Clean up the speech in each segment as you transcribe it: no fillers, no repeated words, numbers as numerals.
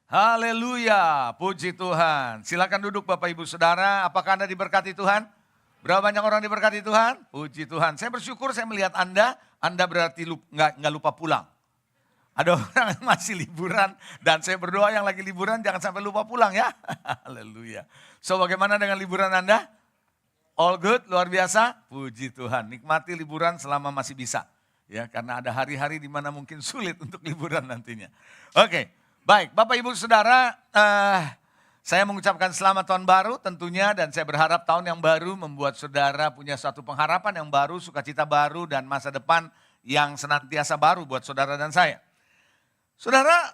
Haleluya, puji Tuhan. Silakan duduk Bapak Ibu Saudara, apakah Anda diberkati Tuhan? Berapa banyak orang diberkati Tuhan? Puji Tuhan. Saya bersyukur saya melihat Anda berarti nggak lupa pulang. Ada orang yang masih liburan dan saya berdoa yang lagi liburan jangan sampai lupa pulang ya. Haleluya. So bagaimana dengan liburan Anda? All good, luar biasa? Puji Tuhan, nikmati liburan selama masih bisa. Ya, karena ada hari-hari di mana mungkin sulit untuk liburan nantinya. Oke. Baik, Bapak Ibu Saudara, saya mengucapkan selamat tahun baru tentunya dan saya berharap tahun yang baru membuat saudara punya suatu pengharapan yang baru, sukacita baru dan masa depan yang senantiasa baru buat saudara dan saya. Saudara,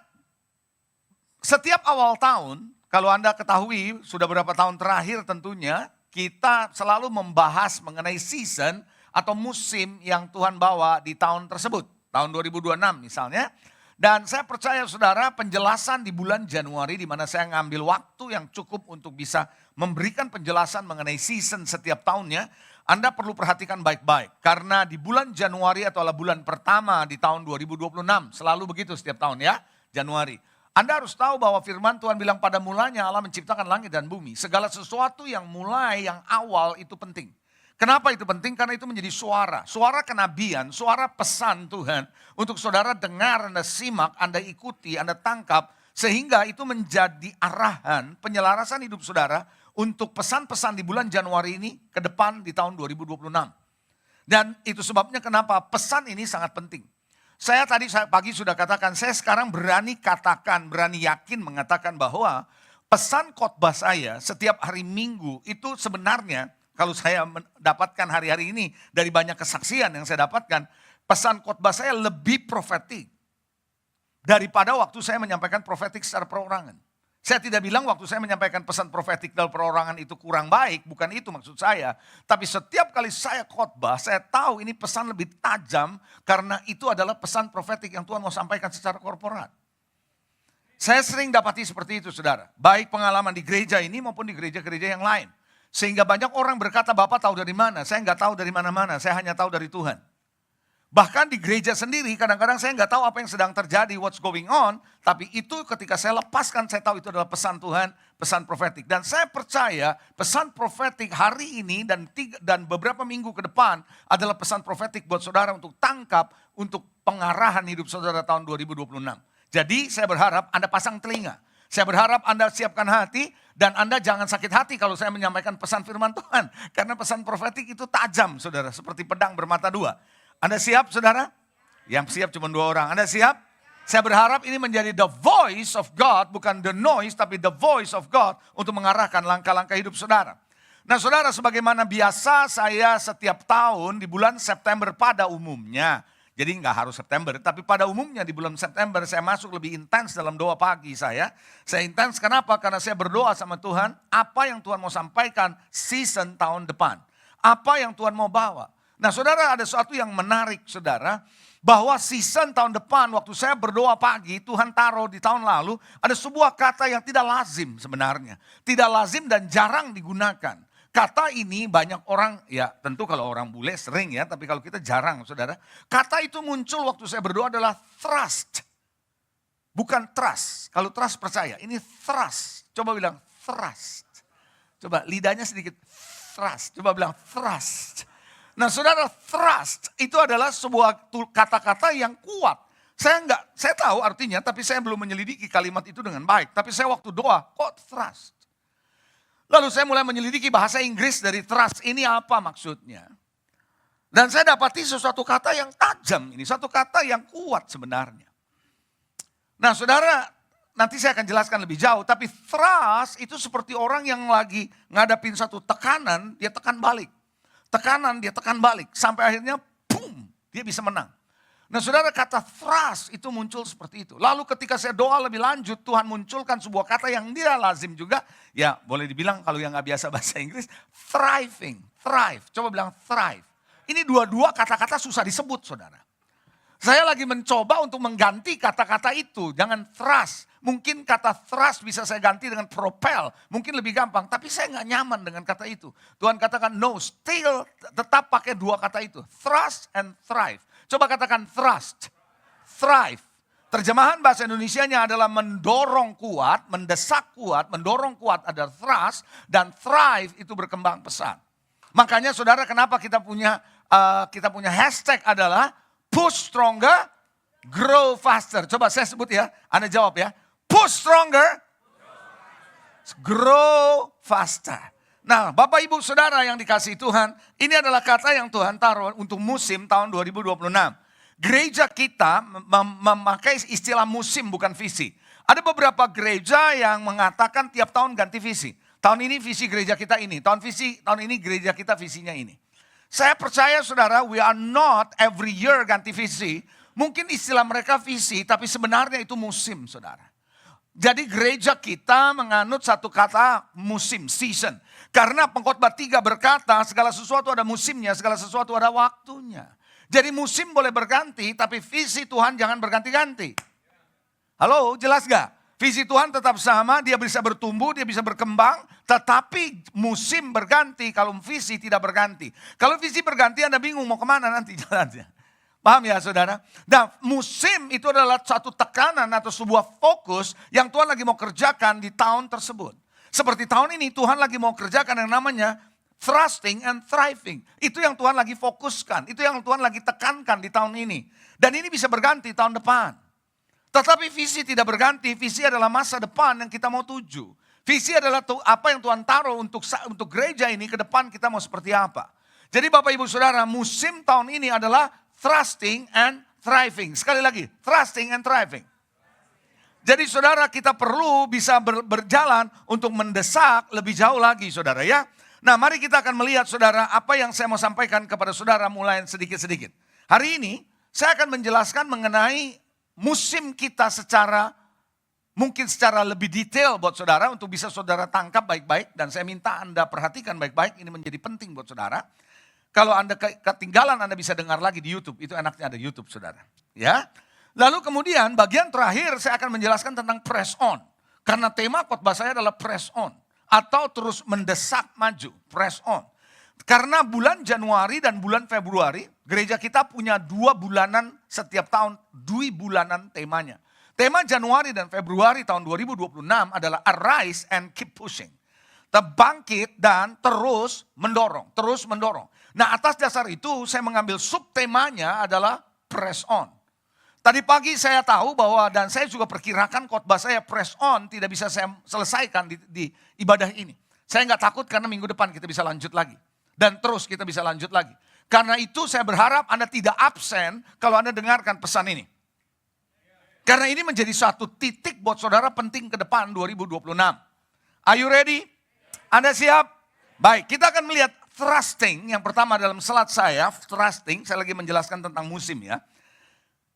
setiap awal tahun, kalau Anda ketahui sudah beberapa tahun terakhir tentunya, kita selalu membahas mengenai season atau musim yang Tuhan bawa di tahun tersebut. Tahun 2026 misalnya. Dan saya percaya saudara penjelasan di bulan Januari di mana saya ngambil waktu yang cukup untuk bisa memberikan penjelasan mengenai season setiap tahunnya. Anda perlu perhatikan baik-baik karena di bulan Januari atau bulan pertama di tahun 2026 selalu begitu setiap tahun ya, Januari. Anda harus tahu bahwa firman Tuhan bilang pada mulanya Allah menciptakan langit dan bumi. Segala sesuatu yang mulai, yang awal itu penting. Kenapa itu penting? Karena itu menjadi suara kenabian, suara pesan Tuhan untuk saudara dengar, Anda simak, Anda ikuti, Anda tangkap. Sehingga itu menjadi arahan penyelarasan hidup saudara untuk pesan-pesan di bulan Januari ini ke depan di tahun 2026. Dan itu sebabnya kenapa pesan ini sangat penting. Saya pagi sudah katakan, saya sekarang berani yakin mengatakan bahwa pesan khotbah saya setiap hari Minggu itu sebenarnya, kalau saya mendapatkan hari-hari ini dari banyak kesaksian yang saya dapatkan, pesan khotbah saya lebih profetik daripada waktu saya menyampaikan profetik secara perorangan. Saya tidak bilang waktu saya menyampaikan pesan profetik dalam perorangan itu kurang baik, bukan itu maksud saya. Tapi setiap kali saya khotbah, saya tahu ini pesan lebih tajam karena itu adalah pesan profetik yang Tuhan mau sampaikan secara korporat. Saya sering dapati seperti itu saudara, baik pengalaman di gereja ini maupun di gereja-gereja yang lain. Sehingga banyak orang berkata, Bapak tahu dari mana? Saya nggak tahu dari mana-mana, saya hanya tahu dari Tuhan. Bahkan di gereja sendiri kadang-kadang saya nggak tahu apa yang sedang terjadi, what's going on. Tapi itu ketika saya lepaskan, saya tahu itu adalah pesan Tuhan, pesan profetik. Dan saya percaya pesan profetik hari ini dan beberapa minggu ke depan adalah pesan profetik buat saudara untuk tangkap, untuk pengarahan hidup saudara tahun 2026. Jadi saya berharap Anda pasang telinga. Saya berharap Anda siapkan hati dan Anda jangan sakit hati kalau saya menyampaikan pesan firman Tuhan. Karena pesan profetik itu tajam saudara, seperti pedang bermata dua. Anda siap saudara? Yang siap cuma 2 orang. Anda siap? Saya berharap ini menjadi the voice of God, bukan the noise, tapi the voice of God untuk mengarahkan langkah-langkah hidup saudara. Nah saudara, sebagaimana biasa saya setiap tahun di bulan September pada umumnya, jadi nggak harus September, tapi pada umumnya di bulan September saya masuk lebih intens dalam doa pagi saya. Saya intens kenapa? Karena saya berdoa sama Tuhan, apa yang Tuhan mau sampaikan season tahun depan. Apa yang Tuhan mau bawa. Nah saudara, ada sesuatu yang menarik saudara, bahwa season tahun depan waktu saya berdoa pagi, Tuhan taruh di tahun lalu, ada sebuah kata yang tidak lazim sebenarnya. Tidak lazim dan jarang digunakan. Kata ini banyak orang, ya tentu kalau orang bule sering ya, tapi kalau kita jarang saudara. Kata itu muncul waktu saya berdoa adalah trust. Bukan trust, kalau trust percaya, ini trust. Coba bilang trust. Coba lidahnya sedikit trust, coba bilang trust. Nah saudara, trust itu adalah sebuah kata-kata yang kuat. Saya tahu artinya, tapi saya belum menyelidiki kalimat itu dengan baik. Tapi saya waktu doa, kok trust? Lalu saya mulai menyelidiki bahasa Inggris dari trust ini apa maksudnya. Dan saya dapati sesuatu kata yang tajam ini, satu kata yang kuat sebenarnya. Nah saudara, nanti saya akan jelaskan lebih jauh, tapi trust itu seperti orang yang lagi ngadapin satu tekanan, dia tekan balik. Tekanan, dia tekan balik, sampai akhirnya boom, dia bisa menang. Nah saudara, kata trust itu muncul seperti itu. Lalu ketika saya doa lebih lanjut, Tuhan munculkan sebuah kata yang dia lazim juga. Ya boleh dibilang kalau yang gak biasa bahasa Inggris, thriving, thrive. Coba bilang thrive. Ini dua-dua kata-kata susah disebut saudara. Saya lagi mencoba untuk mengganti kata-kata itu. Jangan trust. Mungkin kata trust bisa saya ganti dengan propel. Mungkin lebih gampang. Tapi saya gak nyaman dengan kata itu. Tuhan katakan no, still tetap pakai dua kata itu. Trust and thrive. Coba katakan trust, thrive. Terjemahan bahasa Indonesianya adalah mendorong kuat, mendesak kuat, mendorong kuat adalah thrust, dan thrive itu berkembang pesat. Makanya saudara, kenapa kita punya hashtag adalah push stronger, grow faster. Coba saya sebut ya, Anda jawab ya. Push stronger, grow faster. Nah, Bapak Ibu Saudara yang dikasihi Tuhan, ini adalah kata yang Tuhan taruh untuk musim tahun 2026. Gereja kita memakai istilah musim bukan visi. Ada beberapa gereja yang mengatakan tiap tahun ganti visi. Tahun ini visi gereja kita ini, tahun ini gereja kita visinya ini. Saya percaya saudara, we are not every year ganti visi. Mungkin istilah mereka visi, tapi sebenarnya itu musim saudara. Jadi gereja kita menganut satu kata musim, season. Karena Pengkhotbah 3 berkata segala sesuatu ada musimnya, segala sesuatu ada waktunya. Jadi musim boleh berganti, tapi visi Tuhan jangan berganti-ganti. Halo, jelas gak? Visi Tuhan tetap sama, dia bisa bertumbuh, dia bisa berkembang. Tetapi musim berganti, kalau visi tidak berganti. Kalau visi berganti Anda bingung mau kemana nanti jalannya. Paham ya saudara? Nah, musim itu adalah satu tekanan atau sebuah fokus yang Tuhan lagi mau kerjakan di tahun tersebut. Seperti tahun ini Tuhan lagi mau kerjakan yang namanya thrusting and thriving. Itu yang Tuhan lagi fokuskan. Itu yang Tuhan lagi tekankan di tahun ini. Dan ini bisa berganti tahun depan. Tetapi visi tidak berganti. Visi adalah masa depan yang kita mau tuju. Visi adalah apa yang Tuhan taruh untuk gereja ini ke depan kita mau seperti apa. Jadi Bapak Ibu Saudara, musim tahun ini adalah thrusting and thriving. Sekali lagi, thrusting and thriving. Jadi saudara, kita perlu bisa berjalan untuk mendesak lebih jauh lagi saudara ya. Nah, mari kita akan melihat saudara apa yang saya mau sampaikan kepada saudara mulai sedikit-sedikit. Hari ini saya akan menjelaskan mengenai musim kita mungkin secara lebih detail buat saudara untuk bisa saudara tangkap baik-baik. Dan saya minta Anda perhatikan baik-baik, ini menjadi penting buat saudara. Kalau Anda ketinggalan Anda bisa dengar lagi di YouTube, itu enaknya ada YouTube saudara. Ya. Lalu kemudian bagian terakhir saya akan menjelaskan tentang press on. Karena tema khotbah saya adalah press on. Atau terus mendesak maju, press on. Karena bulan Januari dan bulan Februari, gereja kita punya 2 bulanan setiap tahun, 2 bulanan temanya. Tema Januari dan Februari tahun 2026 adalah arise and keep pushing. Terbangkit dan terus mendorong, terus mendorong. Nah, atas dasar itu saya mengambil subtemanya adalah press on. Tadi pagi saya tahu bahwa dan saya juga perkirakan khotbah saya press on tidak bisa saya selesaikan di ibadah ini. Saya nggak takut karena minggu depan kita bisa lanjut lagi. Dan terus kita bisa lanjut lagi. Karena itu saya berharap Anda tidak absen kalau Anda dengarkan pesan ini. Karena ini menjadi satu titik buat saudara penting ke depan 2026. Are you ready? Anda siap? Baik, kita akan melihat thrusting. Yang pertama dalam slide saya, thrusting. Saya lagi menjelaskan tentang musim ya.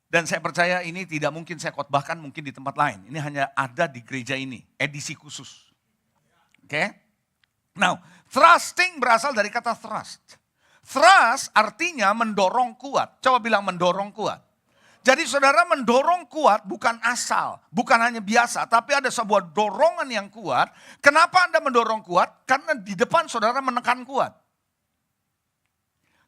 Dan saya percaya ini tidak mungkin saya khotbahkan mungkin di tempat lain. Ini hanya ada di gereja ini, edisi khusus. Oke? Now, thrusting berasal dari kata thrust. Thrust artinya mendorong kuat. Coba bilang mendorong kuat. Jadi saudara mendorong kuat bukan asal, bukan hanya biasa, tapi ada sebuah dorongan yang kuat. Kenapa Anda mendorong kuat? Karena di depan saudara menekan kuat.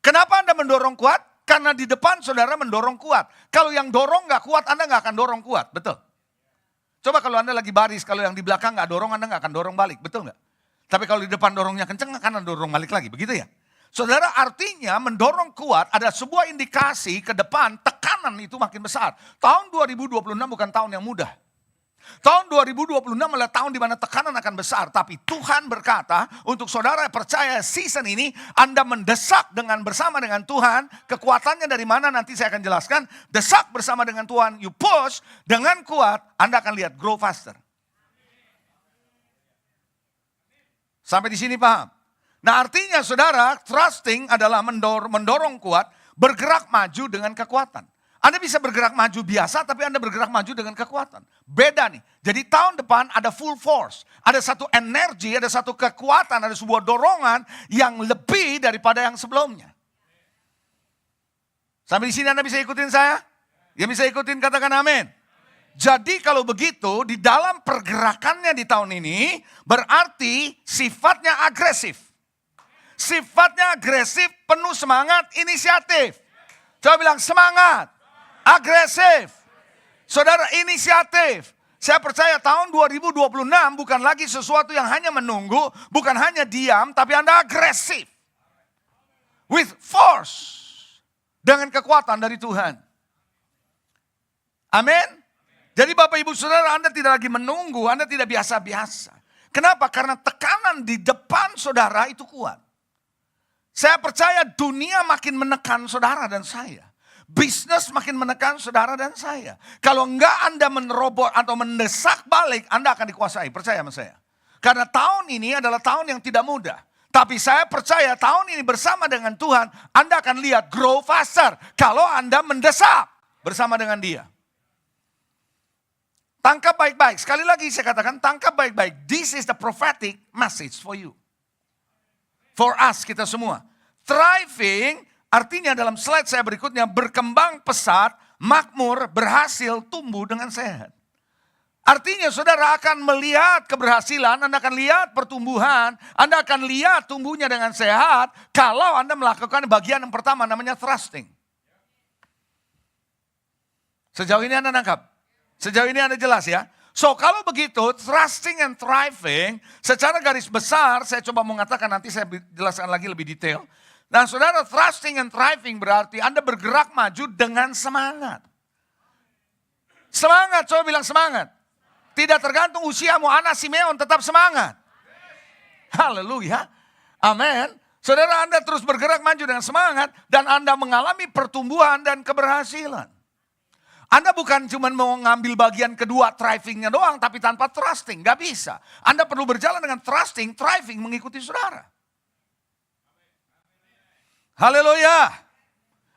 Kenapa Anda mendorong kuat? Karena di depan saudara mendorong kuat. Kalau yang dorong gak kuat, Anda gak akan dorong kuat. Betul? Coba kalau Anda lagi baris, kalau yang di belakang gak dorong, Anda gak akan dorong balik. Betul gak? Tapi kalau di depan dorongnya kenceng, akan Anda dorong balik lagi. Begitu ya? Saudara, artinya mendorong kuat ada sebuah indikasi ke depan tekanan itu makin besar. Tahun 2026 bukan tahun yang mudah. Tahun 2026 adalah tahun di mana tekanan akan besar. Tapi Tuhan berkata untuk saudara percaya season ini Anda mendesak bersama dengan Tuhan. Kekuatannya dari mana nanti saya akan jelaskan. Desak bersama dengan Tuhan. You push dengan kuat. Anda akan lihat grow faster. Sampai di sini paham? Nah artinya saudara trusting adalah mendorong kuat. Bergerak maju dengan kekuatan. Anda bisa bergerak maju biasa, tapi Anda bergerak maju dengan kekuatan. Beda nih. Jadi tahun depan ada full force. Ada satu energi, ada satu kekuatan, ada sebuah dorongan yang lebih daripada yang sebelumnya. Sampai di sini Anda bisa ikutin saya? Ya bisa ikutin, katakan amin. Jadi kalau begitu, di dalam pergerakannya di tahun ini, berarti sifatnya agresif. Sifatnya agresif, penuh semangat, inisiatif. Coba bilang semangat. Agresif, Saudara, inisiatif. Saya percaya tahun 2026 bukan lagi sesuatu yang hanya menunggu, bukan hanya diam, tapi Anda agresif. With force. Dengan kekuatan dari Tuhan. Amin. Jadi Bapak Ibu Saudara, Anda tidak lagi menunggu, Anda tidak biasa-biasa. Kenapa? Karena tekanan di depan saudara itu kuat. Saya percaya dunia makin menekan saudara dan saya. Bisnis makin menekan saudara dan saya. Kalau enggak Anda menerobos atau mendesak balik, Anda akan dikuasai. Percaya sama saya. Karena tahun ini adalah tahun yang tidak mudah. Tapi saya percaya tahun ini bersama dengan Tuhan, Anda akan lihat grow faster. Kalau Anda mendesak bersama dengan Dia. Tangkap baik-baik. Sekali lagi saya katakan, tangkap baik-baik. This is the prophetic message for you. For us, kita semua. Thriving, artinya dalam slide saya berikutnya, berkembang pesat, makmur, berhasil, tumbuh dengan sehat. Artinya saudara akan melihat keberhasilan, Anda akan lihat pertumbuhan, Anda akan lihat tumbuhnya dengan sehat, kalau Anda melakukan bagian yang pertama namanya thrusting. Sejauh ini Anda nangkap? Sejauh ini Anda jelas ya? So kalau begitu, thrusting and thriving, secara garis besar, saya coba mengatakan nanti saya jelaskan lagi lebih detail. Nah saudara, thrusting and thriving berarti Anda bergerak maju dengan semangat. Semangat, coba bilang semangat. Tidak tergantung usiamu, anak Simeon tetap semangat. Haleluya, amin. Saudara Anda terus bergerak maju dengan semangat dan Anda mengalami pertumbuhan dan keberhasilan. Anda bukan cuma mau ngambil bagian kedua thrivingnya doang, tapi tanpa trusting, gak bisa. Anda perlu berjalan dengan trusting, thriving mengikuti saudara. Haleluya,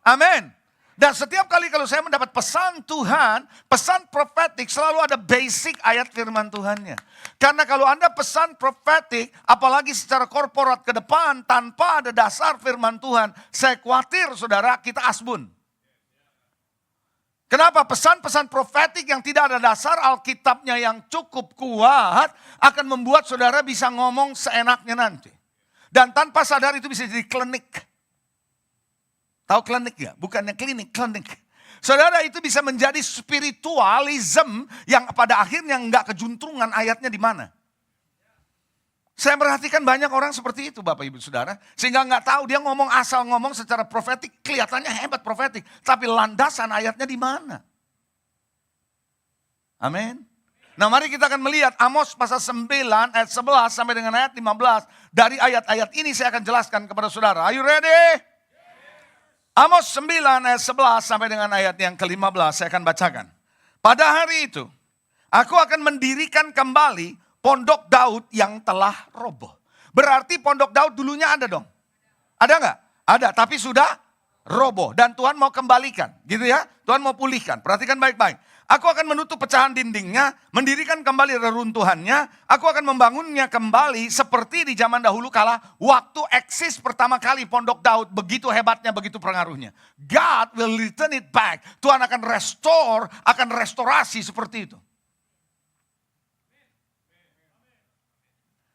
amin. Dan setiap kali kalau saya mendapat pesan Tuhan, pesan prophetic selalu ada basic ayat firman Tuhannya. Karena kalau Anda pesan prophetic, apalagi secara korporat ke depan, tanpa ada dasar firman Tuhan, saya khawatir saudara kita asbun. Kenapa? Pesan-pesan profetik yang tidak ada dasar Alkitabnya yang cukup kuat akan membuat saudara bisa ngomong seenaknya nanti. Dan tanpa sadar itu bisa jadi klinik. Tahu klinik ya? Bukannya klinik, klinik. Saudara itu bisa menjadi spiritualism yang pada akhirnya nggak kejuntrongan ayatnya di mana. Saya perhatikan banyak orang seperti itu Bapak Ibu Saudara. Sehingga nggak tahu dia ngomong asal ngomong secara profetik. Kelihatannya hebat profetik. Tapi landasan ayatnya di mana? Amin. Nah mari kita akan melihat Amos pasal 9 ayat 11 sampai dengan ayat 15. Dari ayat-ayat ini saya akan jelaskan kepada saudara. Are you ready? Amos 9 ayat 11 sampai dengan ayat yang ke-15 saya akan bacakan. Pada hari itu aku akan mendirikan kembali Pondok Daud yang telah roboh. Berarti Pondok Daud dulunya ada dong. Ada nggak? Ada, tapi sudah roboh. Dan Tuhan mau kembalikan, gitu ya. Tuhan mau pulihkan. Perhatikan baik-baik. Aku akan menutup pecahan dindingnya, mendirikan kembali reruntuhannya. Aku akan membangunnya kembali seperti di zaman dahulu kala waktu eksis pertama kali Pondok Daud. Begitu hebatnya, begitu pengaruhnya. God will return it back. Tuhan akan restore, akan restorasi seperti itu.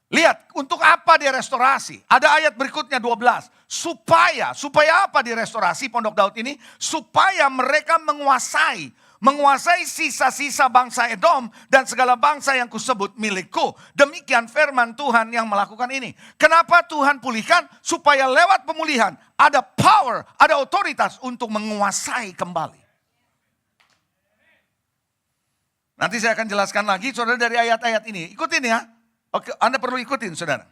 Lihat, untuk apa dia restorasi? Ada ayat berikutnya 12. Supaya apa direstorasi Pondok Daud ini? Supaya mereka menguasai sisa-sisa bangsa Edom dan segala bangsa yang kusebut milikku. Demikian firman Tuhan yang melakukan ini. Kenapa Tuhan pulihkan? Supaya lewat pemulihan ada power, ada otoritas untuk menguasai kembali. Nanti saya akan jelaskan lagi saudara dari ayat-ayat ini. Ikutin ya. Oke, Anda perlu ikutin saudara.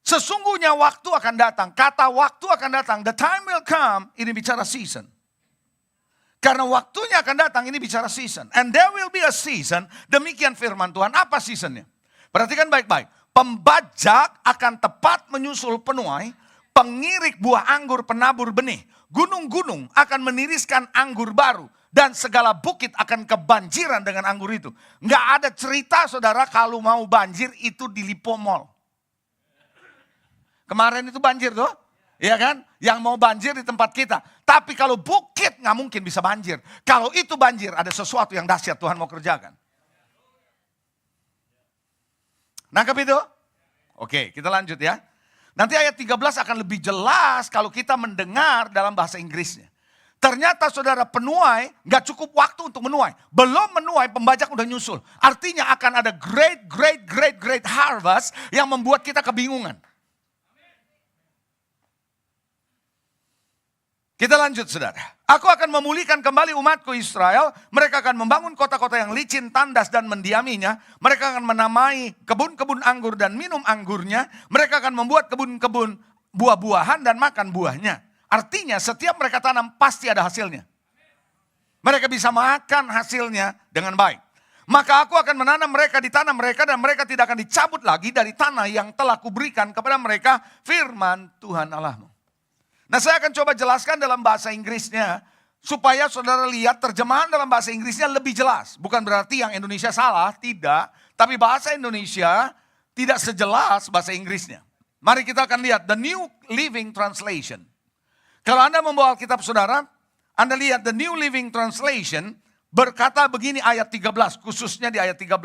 Sesungguhnya waktu akan datang. Kata waktu akan datang. The time will come. Ini bicara season. Karena waktunya akan datang. Ini bicara season. And there will be a season. Demikian firman Tuhan. Apa seasonnya? Perhatikan baik-baik. Pembajak akan tepat menyusul penuai. Pengirik buah anggur penabur benih. Gunung-gunung akan meniriskan anggur baru. Dan segala bukit akan kebanjiran dengan anggur itu. Nggak ada cerita saudara kalau mau banjir itu di Lipo Mall. Kemarin itu banjir tuh. Iya kan? Yang mau banjir di tempat kita. Tapi kalau bukit nggak mungkin bisa banjir. Kalau itu banjir ada sesuatu yang dahsyat Tuhan mau kerjakan. Nangkep itu? Oke, kita lanjut ya. Nanti ayat 13 akan lebih jelas kalau kita mendengar dalam bahasa Inggrisnya. Ternyata saudara penuai gak cukup waktu untuk menuai. Belum menuai pembajak udah nyusul. Artinya akan ada great harvest yang membuat kita kebingungan. Kita lanjut saudara. Aku akan memulihkan kembali umatku Israel. Mereka akan membangun kota-kota yang licin, tandas dan mendiaminya. Mereka akan menamai kebun-kebun anggur dan minum anggurnya. Mereka akan membuat kebun-kebun buah-buahan dan makan buahnya. Artinya setiap mereka tanam pasti ada hasilnya. Mereka bisa makan hasilnya dengan baik. Maka aku akan menanam mereka di tanah mereka dan mereka tidak akan dicabut lagi dari tanah yang telah kuberikan kepada mereka, firman Tuhan Allahmu. Nah saya akan coba jelaskan dalam bahasa Inggrisnya supaya saudara lihat terjemahan dalam bahasa Inggrisnya lebih jelas. Bukan berarti yang Indonesia salah, tidak. Tapi bahasa Indonesia tidak sejelas bahasa Inggrisnya. Mari kita akan lihat The New Living Translation. Kalau Anda membawa Alkitab saudara, Anda lihat The New Living Translation berkata begini ayat 13, khususnya di ayat 13.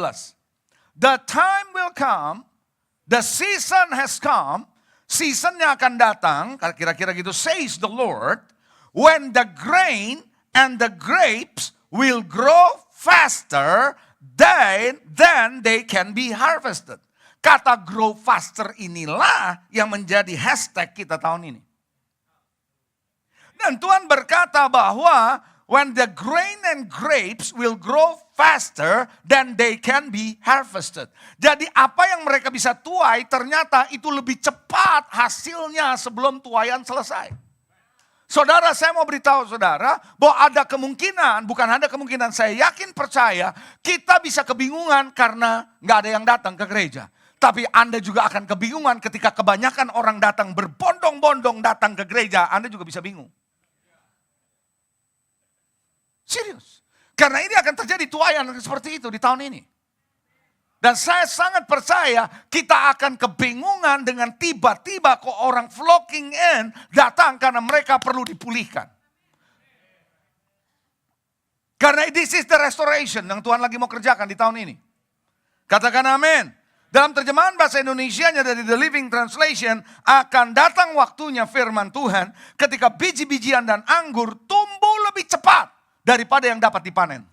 The time will come, the season has come, seasonnya akan datang, kira-kira gitu, says the Lord, when the grain and the grapes will grow faster than they can be harvested. Kata grow faster inilah yang menjadi hashtag kita tahun ini. Dan Tuhan berkata bahwa when the grain and grapes will grow faster than they can be harvested. Jadi apa yang mereka bisa tuai ternyata itu lebih cepat hasilnya sebelum tuaian selesai. Saudara, saya mau beritahu saudara bahwa ada kemungkinan, bukan ada kemungkinan, saya yakin percaya kita bisa kebingungan karena nggak ada yang datang ke gereja. Tapi Anda juga akan kebingungan ketika kebanyakan orang datang berbondong-bondong datang ke gereja, Anda juga bisa bingung. Serius. Karena ini akan terjadi tuaian seperti itu di tahun ini. Dan saya sangat percaya kita akan kebingungan dengan tiba-tiba kok orang flocking in datang karena mereka perlu dipulihkan. Karena this is the restoration yang Tuhan lagi mau kerjakan di tahun ini. Katakan amin. Dalam terjemahan bahasa Indonesianya dari The Living Translation, akan datang waktunya firman Tuhan ketika biji-bijian dan anggur tumbuh lebih cepat daripada yang dapat dipanen.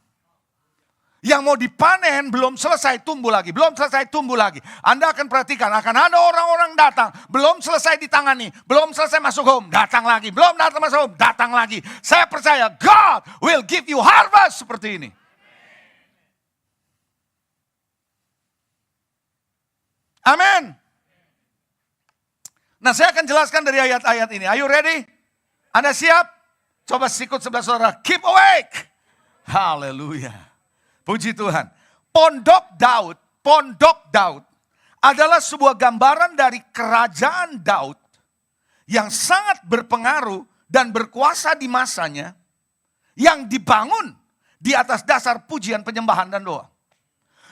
Yang mau dipanen belum selesai tumbuh lagi, belum selesai tumbuh lagi. Anda akan perhatikan akan ada orang-orang datang, belum selesai ditangani, belum selesai masuk home, datang lagi, belum datang masuk home, datang lagi. Saya percaya God will give you harvest seperti ini. Amin. Nah saya akan jelaskan dari ayat-ayat ini. Are you ready? Anda siap? Coba sikut sebelah saudara, keep awake. Haleluya. Puji Tuhan. Pondok Daud adalah sebuah gambaran dari kerajaan Daud yang sangat berpengaruh dan berkuasa di masanya, yang dibangun di atas dasar pujian, penyembahan dan doa.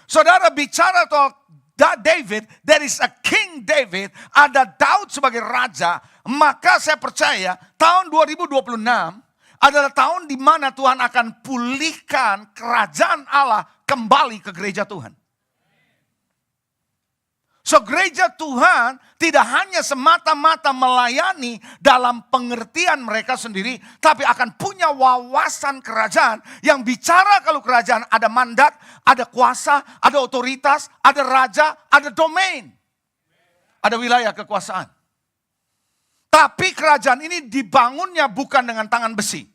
Saudara bicara soal David, there is a King David, ada Daud sebagai raja, maka saya percaya tahun 2026 adalah tahun di mana Tuhan akan pulihkan kerajaan Allah kembali ke gereja Tuhan. So gereja Tuhan tidak hanya semata-mata melayani dalam pengertian mereka sendiri, tapi akan punya wawasan kerajaan yang bicara kalau kerajaan ada mandat, ada kuasa, ada otoritas, ada raja, ada domain, ada wilayah kekuasaan. Tapi kerajaan ini dibangunnya bukan dengan tangan besi,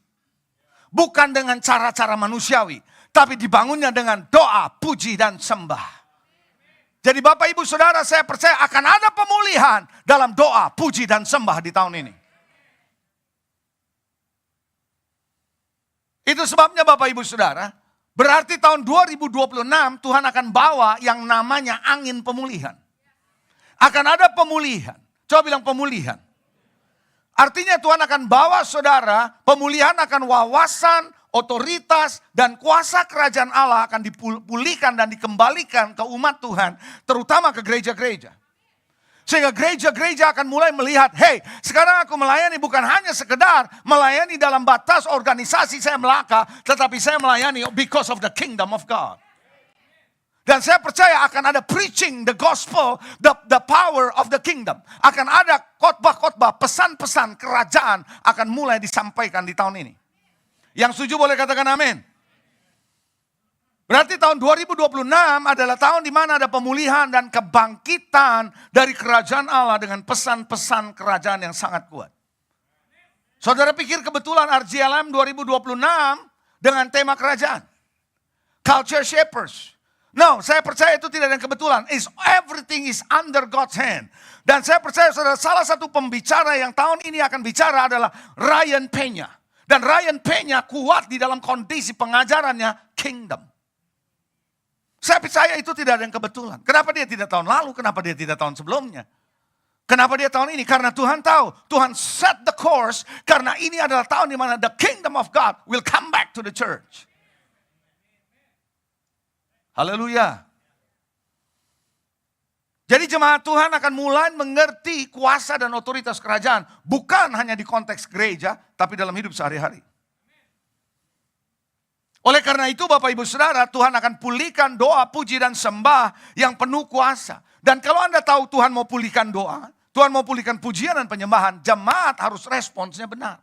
bukan dengan cara-cara manusiawi, tapi dibangunnya dengan doa, puji dan sembah. Jadi Bapak Ibu Saudara, saya percaya akan ada pemulihan dalam doa, puji dan sembah di tahun ini. Itu sebabnya Bapak Ibu Saudara, berarti tahun 2026 Tuhan akan bawa yang namanya angin pemulihan. Akan ada pemulihan. Coba bilang pemulihan. Artinya Tuhan akan bawa saudara, pemulihan akan wawasan, otoritas dan kuasa kerajaan Allah akan dipulihkan dan dikembalikan ke umat Tuhan, terutama ke gereja-gereja. Sehingga gereja-gereja akan mulai melihat, hey, sekarang aku melayani bukan hanya sekedar melayani dalam batas organisasi saya Melaka, tetapi saya melayani because of the kingdom of God. Dan saya percaya akan ada preaching the gospel, the power of the kingdom. Akan ada khotbah-khotbah, pesan-pesan kerajaan akan mulai disampaikan di tahun ini. Yang setuju boleh katakan amin. Berarti tahun 2026 adalah tahun di mana ada pemulihan dan kebangkitan dari kerajaan Allah dengan pesan-pesan kerajaan yang sangat kuat. Saudara pikir kebetulan RGLM 2026 dengan tema kerajaan? Culture Shapers. No, saya percaya itu tidak ada yang kebetulan. Everything is under God's hand. Dan saya percaya saudara, salah satu pembicara yang tahun ini akan bicara adalah Ryan Peña. Dan Ryan Peña kuat di dalam kondisi pengajarannya kingdom. Saya percaya itu tidak ada yang kebetulan. Kenapa dia tidak tahun lalu? Kenapa dia tidak tahun sebelumnya? Kenapa dia tahun ini? Karena Tuhan tahu. Tuhan set the course. Karena ini adalah tahun di mana the kingdom of God will come back to the church. Haleluya. Jadi jemaat Tuhan akan mulai mengerti kuasa dan otoritas kerajaan. Bukan hanya di konteks gereja, tapi dalam hidup sehari-hari. Oleh karena itu Bapak Ibu Saudara, Tuhan akan pulihkan doa, puji dan sembah yang penuh kuasa. Dan kalau Anda tahu Tuhan mau pulihkan doa, Tuhan mau pulihkan pujian dan penyembahan, jemaat harus responsnya benar.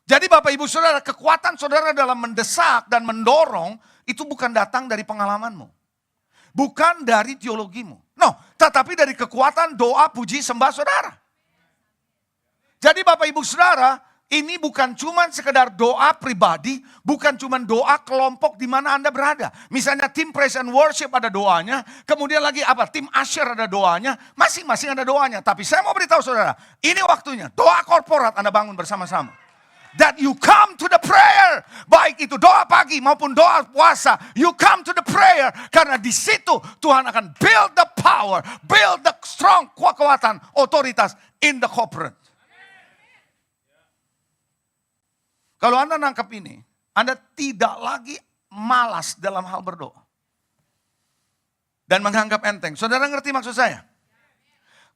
Jadi Bapak Ibu Saudara, kekuatan saudara dalam mendesak dan mendorong, itu bukan datang dari pengalamanmu. Bukan dari teologimu. No, tetapi dari kekuatan doa, puji, sembah saudara. Jadi Bapak Ibu Saudara, ini bukan cuma sekedar doa pribadi, bukan cuma doa kelompok di mana Anda berada. Misalnya tim praise and worship ada doanya, kemudian lagi tim usher ada doanya, masing-masing ada doanya. Tapi saya mau beritahu saudara, ini waktunya doa korporat Anda bangun bersama-sama. That you come to the prayer, baik itu doa pagi maupun doa puasa, you come to the prayer. Karena di situ Tuhan akan build the power, build the strong kekuatan, otoritas in the corporate. Kalau Anda nangkap ini, Anda tidak lagi malas dalam hal berdoa. Dan menganggap enteng. Saudara ngerti maksud saya?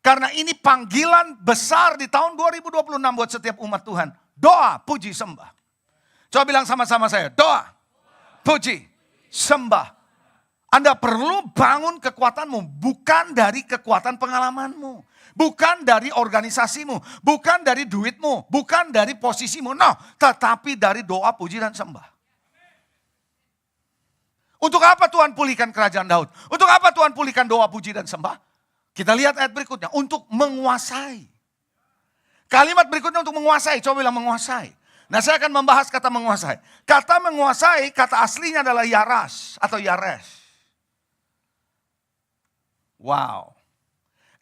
Karena ini panggilan besar di tahun 2026 buat setiap umat Tuhan. Doa, puji, sembah. Coba bilang sama-sama saya, doa, puji, sembah. Anda perlu bangun kekuatanmu, bukan dari kekuatan pengalamanmu. Bukan dari organisasimu, bukan dari duitmu, bukan dari posisimu. No, tetapi dari doa, puji, dan sembah. Untuk apa Tuhan pulihkan kerajaan Daud? Untuk apa Tuhan pulihkan doa, puji, dan sembah? Kita lihat ayat berikutnya. Untuk menguasai. Kalimat berikutnya untuk menguasai. Coba bilang menguasai. Nah saya akan membahas kata menguasai. Kata menguasai, kata aslinya adalah yaras atau yares. Wow.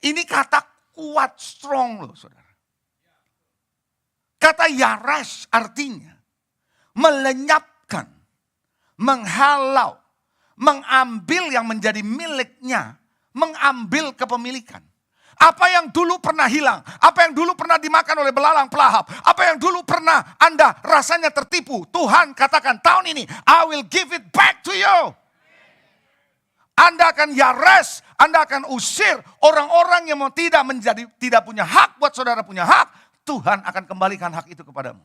Ini kata kuat, strong loh saudara. Kata yaras artinya melenyapkan, menghalau, mengambil yang menjadi miliknya, mengambil kepemilikan. Apa yang dulu pernah hilang, apa yang dulu pernah dimakan oleh belalang pelahap, apa yang dulu pernah Anda rasanya tertipu, Tuhan katakan tahun ini, I will give it back to you. Anda akan yares, Anda akan usir orang-orang yang mau tidak punya hak buat saudara punya hak. Tuhan akan kembalikan hak itu kepadamu.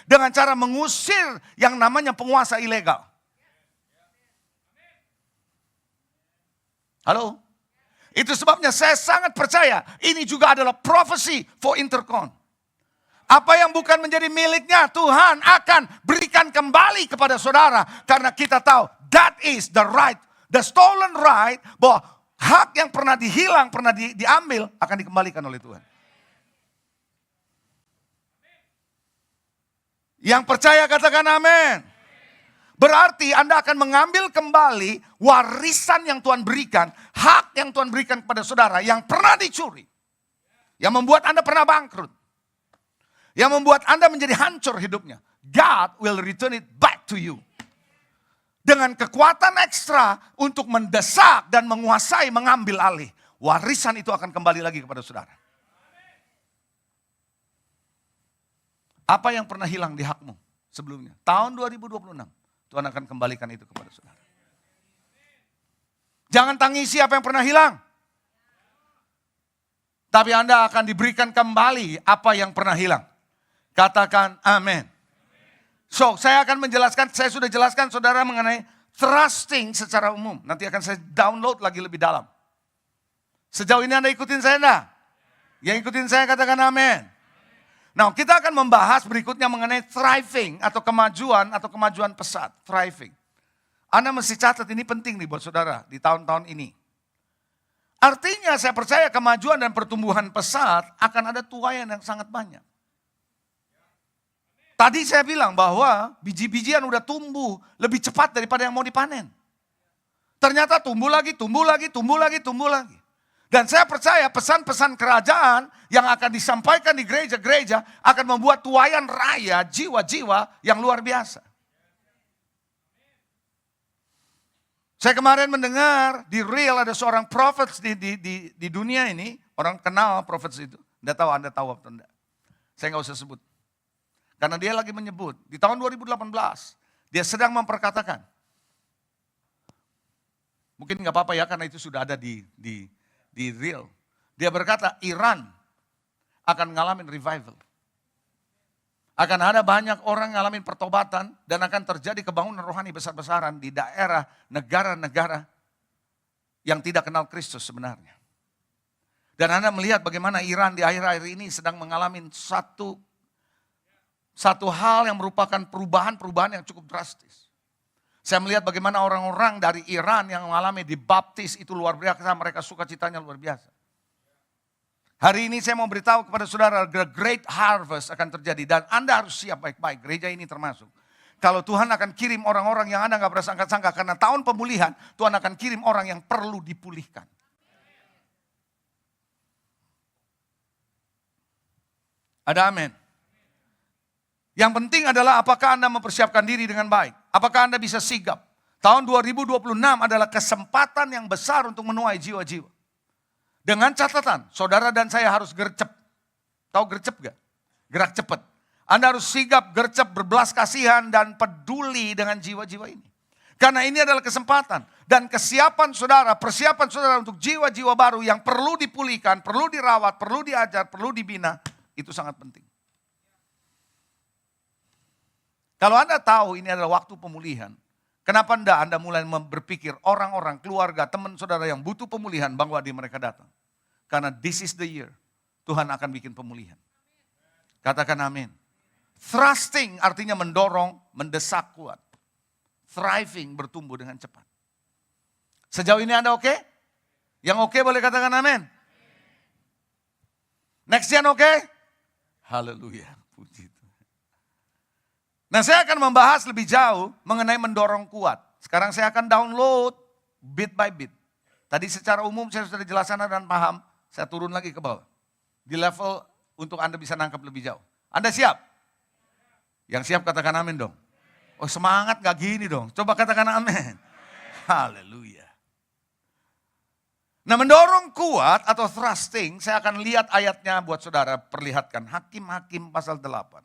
Dengan cara mengusir yang namanya penguasa ilegal. Halo? Itu sebabnya saya sangat percaya ini juga adalah prophecy for Intercon. Apa yang bukan menjadi miliknya Tuhan akan berikan kembali kepada saudara. Karena kita tahu that is the right. The stolen right, bahwa hak yang pernah dihilang, pernah diambil, akan dikembalikan oleh Tuhan. Yang percaya katakan amin. Berarti Anda akan mengambil kembali warisan yang Tuhan berikan, hak yang Tuhan berikan kepada saudara, yang pernah dicuri. Yang membuat Anda pernah bangkrut. Yang membuat Anda menjadi hancur hidupnya. God will return it back to you. Dengan kekuatan ekstra untuk mendesak dan menguasai, mengambil alih. Warisan itu akan kembali lagi kepada saudara. Apa yang pernah hilang di hakmu sebelumnya? Tahun 2026, Tuhan akan kembalikan itu kepada saudara. Jangan tangisi apa yang pernah hilang. Tapi Anda akan diberikan kembali apa yang pernah hilang. Katakan amin. So, saya akan menjelaskan, saya sudah jelaskan saudara mengenai trusting secara umum. Nanti akan saya download lagi lebih dalam. Sejauh ini Anda ikutin saya enggak? Yang ikutin saya katakan amin. Nah, kita akan membahas berikutnya mengenai thriving atau kemajuan pesat, thriving. Anda mesti catat, ini penting nih buat saudara di tahun-tahun ini. Artinya saya percaya kemajuan dan pertumbuhan pesat akan ada tuaian yang sangat banyak. Tadi saya bilang bahwa biji-bijian udah tumbuh lebih cepat daripada yang mau dipanen. Ternyata tumbuh lagi, tumbuh lagi, tumbuh lagi, tumbuh lagi. Dan saya percaya pesan-pesan kerajaan yang akan disampaikan di gereja-gereja akan membuat tuaian raya jiwa-jiwa yang luar biasa. Saya kemarin mendengar di Real ada seorang prophet di dunia ini, orang kenal prophet itu. Anda tahu atau enggak? Saya nggak usah sebut. Karena dia lagi menyebut, di tahun 2018, dia sedang memperkatakan. Mungkin nggak apa-apa ya, karena itu sudah ada di Real. Dia berkata, Iran akan ngalamin revival. Akan ada banyak orang ngalamin pertobatan dan akan terjadi kebangunan rohani besar-besaran di daerah negara-negara yang tidak kenal Kristus sebenarnya. Dan Anda melihat bagaimana Iran di akhir-akhir ini sedang mengalami satu hal yang merupakan perubahan-perubahan yang cukup drastis. Saya melihat bagaimana orang-orang dari Iran yang mengalami dibaptis itu luar biasa, mereka sukacitanya luar biasa. Hari ini saya mau beritahu kepada saudara, the great harvest akan terjadi dan Anda harus siap baik-baik, gereja ini termasuk. Kalau Tuhan akan kirim orang-orang yang Anda gak bersangka-sangka, karena tahun pemulihan, Tuhan akan kirim orang yang perlu dipulihkan. Ada amin. Yang penting adalah apakah Anda mempersiapkan diri dengan baik. Apakah Anda bisa sigap. Tahun 2026 adalah kesempatan yang besar untuk menuai jiwa-jiwa. Dengan catatan, saudara dan saya harus gercep. Tahu gercep gak? Gerak cepat. Anda harus sigap, gercep, berbelas kasihan dan peduli dengan jiwa-jiwa ini. Karena ini adalah kesempatan. Dan persiapan saudara untuk jiwa-jiwa baru yang perlu dipulihkan, perlu dirawat, perlu diajar, perlu dibina. Itu sangat penting. Kalau Anda tahu ini adalah waktu pemulihan, kenapa Anda mulai berpikir orang-orang, keluarga, teman saudara yang butuh pemulihan, bahwa di mereka datang. Karena this is the year, Tuhan akan bikin pemulihan. Katakan amin. Thrusting artinya mendorong, mendesak kuat. Thriving bertumbuh dengan cepat. Sejauh ini Anda oke? Yang oke boleh katakan amin. Next gen oke? Haleluya, puji Tuhan. Nah, saya akan membahas lebih jauh mengenai mendorong kuat. Sekarang saya akan download bit by bit. Tadi secara umum saya sudah jelaskan dan paham. Saya turun lagi ke bawah. Di level untuk Anda bisa nangkap lebih jauh. Anda siap? Yang siap katakan amin dong. Oh, semangat gak gini dong. Coba katakan amin. Haleluya. Nah, mendorong kuat atau thrusting, saya akan lihat ayatnya buat saudara perlihatkan. Hakim-Hakim pasal 8.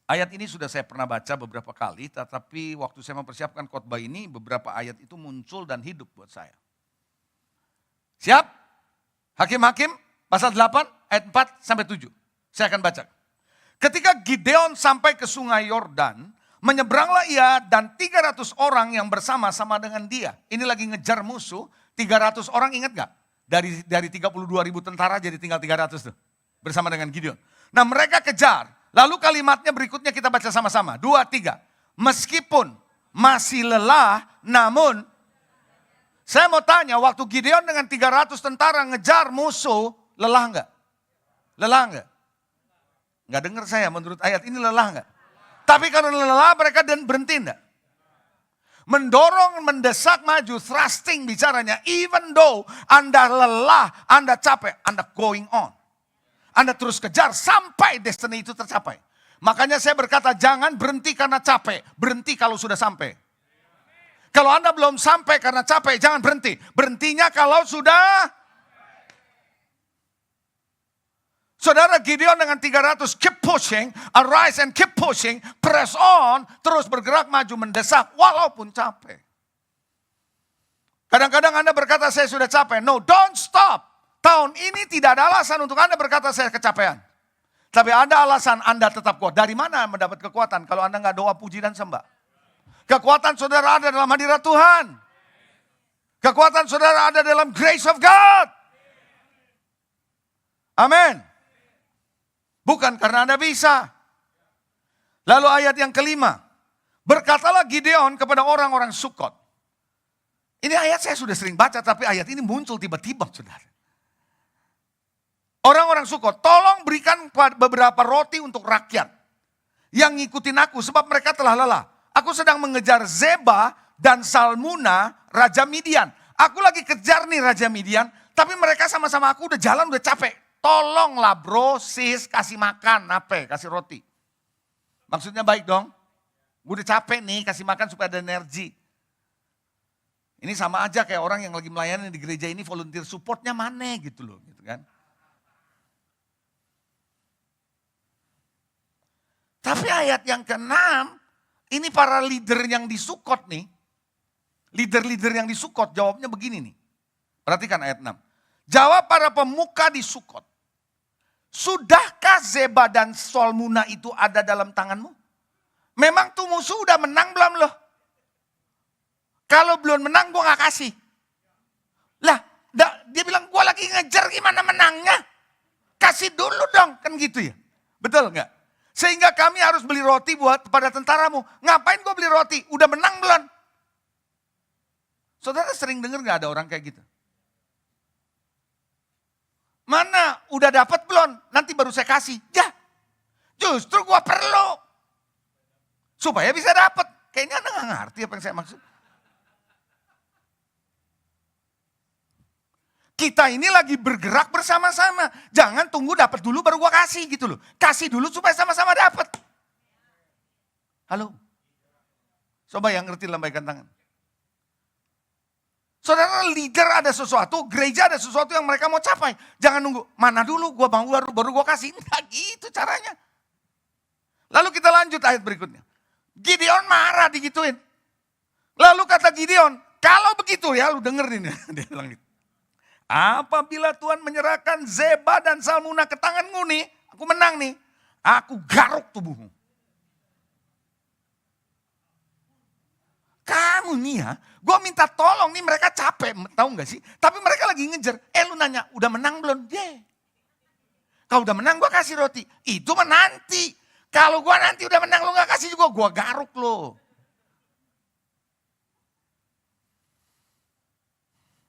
Ayat ini sudah saya pernah baca beberapa kali, tetapi waktu saya mempersiapkan khotbah ini, beberapa ayat itu muncul dan hidup buat saya. Siap? Hakim-Hakim pasal 8 ayat 4 sampai 7. Saya akan baca. Ketika Gideon sampai ke sungai Yordan, menyeberanglah ia dan 300 orang yang bersama-sama dengan dia. Ini lagi ngejar musuh, 300 orang, ingat gak? Dari 32 ribu tentara jadi tinggal 300 tuh. Bersama dengan Gideon. Nah, mereka kejar. Lalu kalimatnya berikutnya kita baca sama-sama. 2, 3. Meskipun masih lelah, namun saya mau tanya, waktu Gideon dengan 300 tentara ngejar musuh, lelah enggak? Lelah enggak? Enggak dengar saya menurut ayat ini lelah enggak? Tapi kalau lelah mereka berhenti enggak? Mendorong, mendesak maju, thrusting bicaranya. Even though Anda lelah, Anda capek, Anda going on. Anda terus kejar sampai destiny itu tercapai. Makanya saya berkata jangan berhenti karena capek, berhenti kalau sudah sampai. Kalau Anda belum sampai karena capek, jangan berhenti. Berhentinya kalau sudah. Saudara Gideon dengan 300 keep pushing, arise and keep pushing, press on, terus bergerak maju mendesak walaupun capek. Kadang-kadang Anda berkata saya sudah capek. No, don't stop. Tahun ini tidak ada alasan untuk Anda berkata saya kecapean. Tapi ada alasan Anda tetap kuat. Dari mana mendapat kekuatan kalau Anda nggak doa, puji dan sembah? Kekuatan saudara ada dalam hadirat Tuhan. Kekuatan saudara ada dalam grace of God. Amin. Bukan karena Anda bisa. Lalu ayat yang kelima. Berkatalah Gideon kepada orang-orang Sukot. Ini ayat saya sudah sering baca, tapi ayat ini muncul tiba-tiba, saudara. Orang-orang Sukot, tolong berikan beberapa roti untuk rakyat yang ngikutin aku, sebab mereka telah lelah. Aku sedang mengejar Zeba dan Salmuna, Raja Midian. Aku lagi kejar nih Raja Midian, tapi mereka sama-sama aku udah jalan, udah capek. Tolonglah bro, sis, kasih makan, kasih roti. Maksudnya baik dong. Gue udah capek nih, kasih makan supaya ada energi. Ini sama aja kayak orang yang lagi melayani di gereja ini, volunteer supportnya mana gitu loh. Gitu kan. Tapi ayat yang ke-6, ini para leader yang di Sukot nih. Leader-leader yang di Sukot jawabnya begini nih. Perhatikan ayat 6. Jawab para pemuka di Sukot. Sudahkah Zeba dan Salmuna itu ada dalam tanganmu? Memang tuh musuh udah menang belum loh? Kalau belum menang gue gak kasih. Lah, dia bilang gue lagi ngejar, gimana menangnya? Kasih dulu dong, kan gitu ya. Betul gak? Sehingga kami harus beli roti buat kepada tentaramu. Ngapain gue beli roti? Udah menang belum? Saudara sering dengar gak ada orang kayak gitu? Mana? Udah dapat belum? Nanti baru saya kasih. Ya, justru gue perlu. Supaya bisa dapat. Kayaknya Anda gak ngerti apa yang saya maksud. Kita ini lagi bergerak bersama-sama. Jangan tunggu dapat dulu baru gua kasih gitu loh. Kasih dulu supaya sama-sama dapat. Halo? Coba yang ngerti lambaikan tangan. Saudara, leader ada sesuatu, gereja ada sesuatu yang mereka mau capai. Jangan nunggu, mana dulu gua mau baru gua kasih. Enggak gitu caranya. Lalu kita lanjut ayat berikutnya. Gideon marah digituin. Lalu kata Gideon, kalau begitu ya lu dengerin ya. Dia bilang gitu. Apabila Tuhan menyerahkan Zeba dan Salmuna ke tanganmu nih, aku menang nih, aku garuk tubuhmu. Kamu nih ya, gue minta tolong nih mereka capek, tahu gak sih? Tapi mereka lagi ngejar, lu nanya udah menang belum? Kalau udah menang gue kasih roti, itu mah nanti. Kalau gue nanti udah menang lu gak kasih juga, gue garuk lo.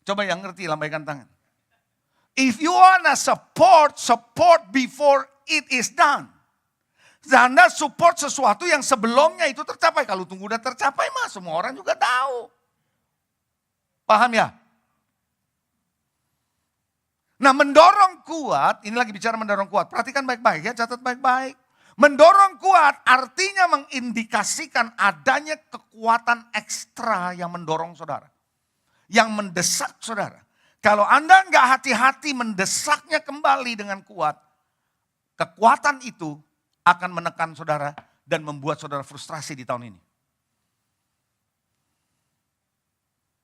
Coba yang ngerti lambaikan tangan. If you wanna support before it is done. Anda support sesuatu yang sebelumnya itu tercapai. Kalau tunggu udah tercapai mah semua orang juga tahu. Paham ya? Nah mendorong kuat, ini lagi bicara mendorong kuat. Perhatikan baik-baik ya, catat baik-baik. Mendorong kuat artinya mengindikasikan adanya kekuatan ekstra yang mendorong saudara. Yang mendesak saudara. Kalau Anda nggak hati-hati mendesaknya kembali dengan kuat, kekuatan itu akan menekan saudara dan membuat saudara frustrasi di tahun ini.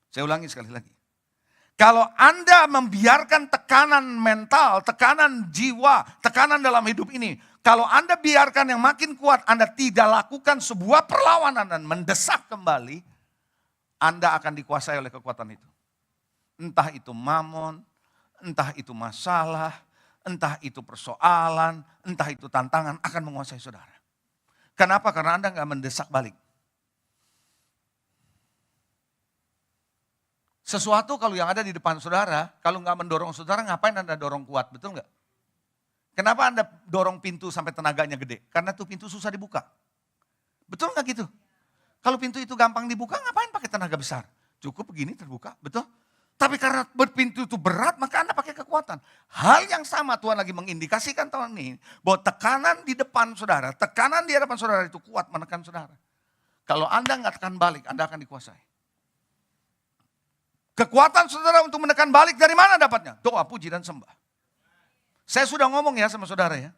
Saya ulangi sekali lagi. Kalau Anda membiarkan tekanan mental, tekanan jiwa, tekanan dalam hidup ini, kalau Anda biarkan yang makin kuat, Anda tidak lakukan sebuah perlawanan dan mendesak kembali, Anda akan dikuasai oleh kekuatan itu. Entah itu mamon, entah itu masalah, entah itu persoalan, entah itu tantangan akan menguasai saudara. Kenapa? Karena Anda nggak mendesak balik. Sesuatu kalau yang ada di depan saudara, kalau nggak mendorong saudara, ngapain Anda dorong kuat, betul nggak? Kenapa Anda dorong pintu sampai tenaganya gede? Karena tuh pintu susah dibuka. Betul nggak gitu? Kalau pintu itu gampang dibuka, ngapain pakai tenaga besar? Cukup begini terbuka, betul? Tapi karena berpintu itu berat, maka Anda pakai kekuatan. Hal yang sama Tuhan lagi mengindikasikan tahun ini, bahwa tekanan di depan saudara, tekanan di hadapan saudara itu kuat menekan saudara. Kalau Anda nggak tekan balik, Anda akan dikuasai. Kekuatan saudara untuk menekan balik dari mana dapatnya? Doa, puji, dan sembah. Saya sudah ngomong ya sama saudara ya.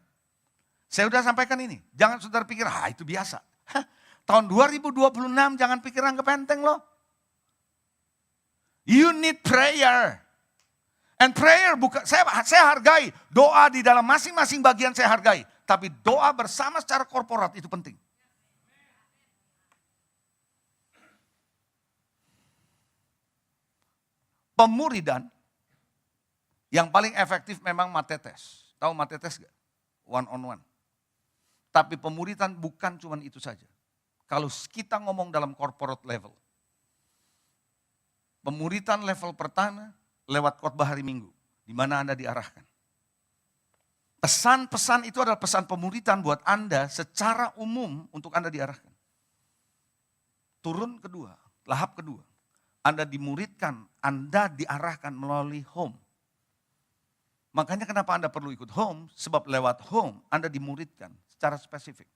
Saya sudah sampaikan ini. Jangan saudara pikir, itu biasa. Tahun 2026 jangan pikir anggap enteng loh. You need prayer. And prayer bukan, saya hargai. Doa di dalam masing-masing bagian saya hargai. Tapi doa bersama secara korporat itu penting. Pemuridan yang paling efektif memang matetes. Tahu Matetes gak? One on one. Tapi pemuritan bukan cuma itu saja. Kalau kita ngomong dalam corporate level. Pemuritan level pertama lewat khotbah hari Minggu. Di mana Anda diarahkan. Pesan-pesan itu adalah pesan pemuritan buat Anda secara umum untuk Anda diarahkan. Turun kedua, lahap kedua. Anda dimuridkan, Anda diarahkan melalui home. Makanya kenapa Anda perlu ikut home? Sebab lewat home Anda dimuridkan secara spesifik.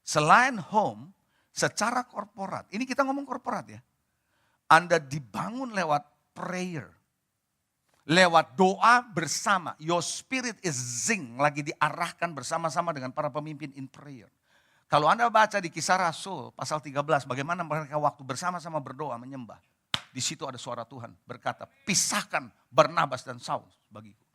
Selain home, secara korporat, ini kita ngomong korporat ya. Anda dibangun lewat prayer. Lewat doa bersama. Your spirit is zing, lagi diarahkan bersama-sama dengan para pemimpin in prayer. Kalau Anda baca di Kisah Rasul pasal 13, bagaimana mereka waktu bersama-sama berdoa menyembah. Di situ ada suara Tuhan berkata, pisahkan Barnabas dan Saul bagiku.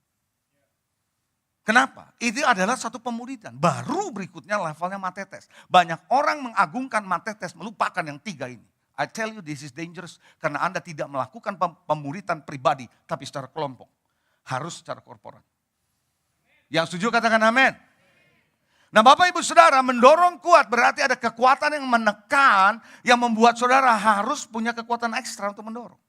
Kenapa? Itu adalah satu pemuridan. Baru berikutnya levelnya Matetes. Banyak orang mengagungkan Matetes, melupakan yang tiga ini. I tell you this is dangerous karena Anda tidak melakukan pemuritan pribadi tapi secara kelompok. Harus secara korporat. Yang setuju katakan amin. Nah Bapak Ibu Saudara, mendorong kuat berarti ada kekuatan yang menekan yang membuat saudara harus punya kekuatan ekstra untuk mendorong.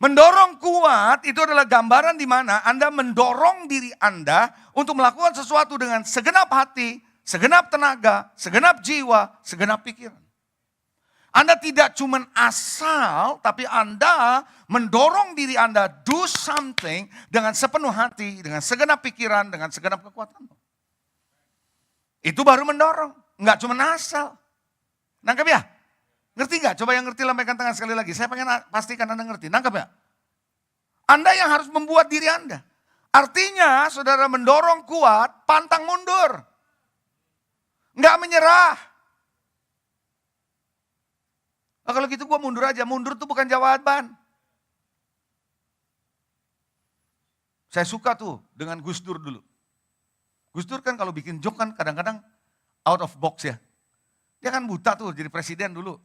Mendorong kuat itu adalah gambaran di mana Anda mendorong diri Anda untuk melakukan sesuatu dengan segenap hati, segenap tenaga, segenap jiwa, segenap pikiran. Anda tidak cuma asal, tapi Anda mendorong diri Anda do something dengan sepenuh hati, dengan segenap pikiran, dengan segenap kekuatan. Itu baru mendorong, nggak cuma asal. Nangkep ya? Ngerti nggak? Coba yang ngerti lambaikan tangan sekali lagi. Saya pengen pastikan Anda ngerti. Nangkep ya? Anda yang harus membuat diri Anda. Artinya saudara mendorong kuat, pantang mundur. Nggak menyerah. Nah, kalau gitu gue mundur aja. Mundur itu bukan jawaban. Saya suka tuh dengan Gus Dur dulu. Gus Dur kan kalau bikin joke kan kadang-kadang out of box ya. Dia kan buta tuh jadi presiden dulu.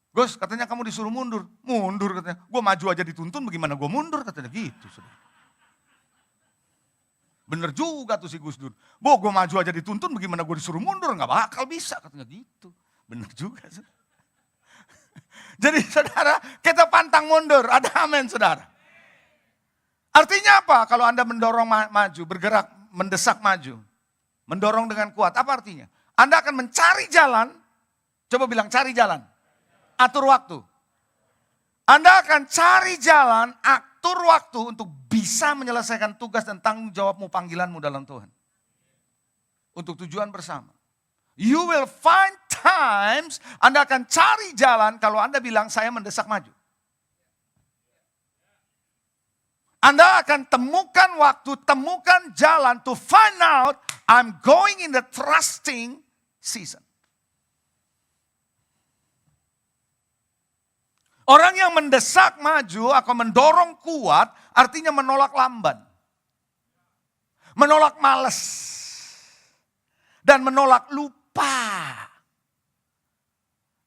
Gus katanya kamu disuruh mundur. Mundur katanya. Gue maju aja dituntun bagaimana gue mundur katanya gitu. Saudara. Bener juga tuh si Gus Dur. Gue maju aja dituntun bagaimana gue disuruh mundur. Gak bakal bisa katanya gitu. Bener juga. Saudara. Jadi saudara, kita pantang mundur. Ada amin saudara. Artinya apa? Kalau Anda mendorong maju, bergerak, mendesak maju. Mendorong dengan kuat, apa artinya? Anda akan mencari jalan. Coba bilang cari jalan. Atur waktu. Anda akan cari jalan, atur waktu untuk bisa menyelesaikan tugas dan tanggung jawabmu, panggilanmu dalam Tuhan. Untuk tujuan bersama. You will find times, Anda akan cari jalan kalau Anda bilang saya mendesak maju. Anda akan temukan waktu, temukan jalan to find out I'm going in the trusting season. Orang yang mendesak maju atau mendorong kuat artinya menolak lamban. Menolak malas. Dan menolak lupa.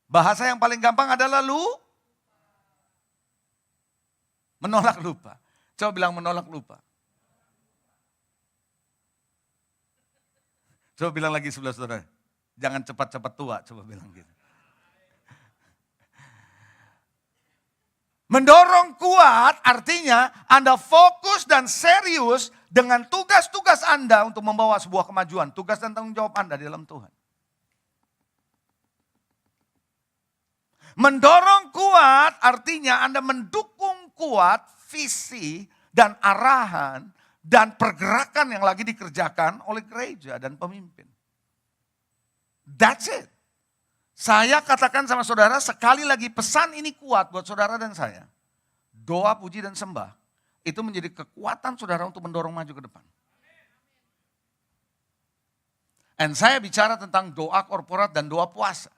Bahasa yang paling gampang adalah menolak lupa. Coba bilang menolak lupa. Coba bilang lagi sebelah saudara. Jangan cepat-cepat tua, coba bilang gitu. Mendorong kuat artinya Anda fokus dan serius dengan tugas-tugas Anda untuk membawa sebuah kemajuan. Tugas dan tanggung jawab Anda di dalam Tuhan. Mendorong kuat artinya Anda mendukung kuat visi dan arahan dan pergerakan yang lagi dikerjakan oleh gereja dan pemimpin. That's it. Saya katakan sama saudara sekali lagi pesan ini kuat buat saudara dan saya. Doa, puji dan sembah itu menjadi kekuatan saudara untuk mendorong maju ke depan. Dan saya bicara tentang doa korporat dan doa puasa.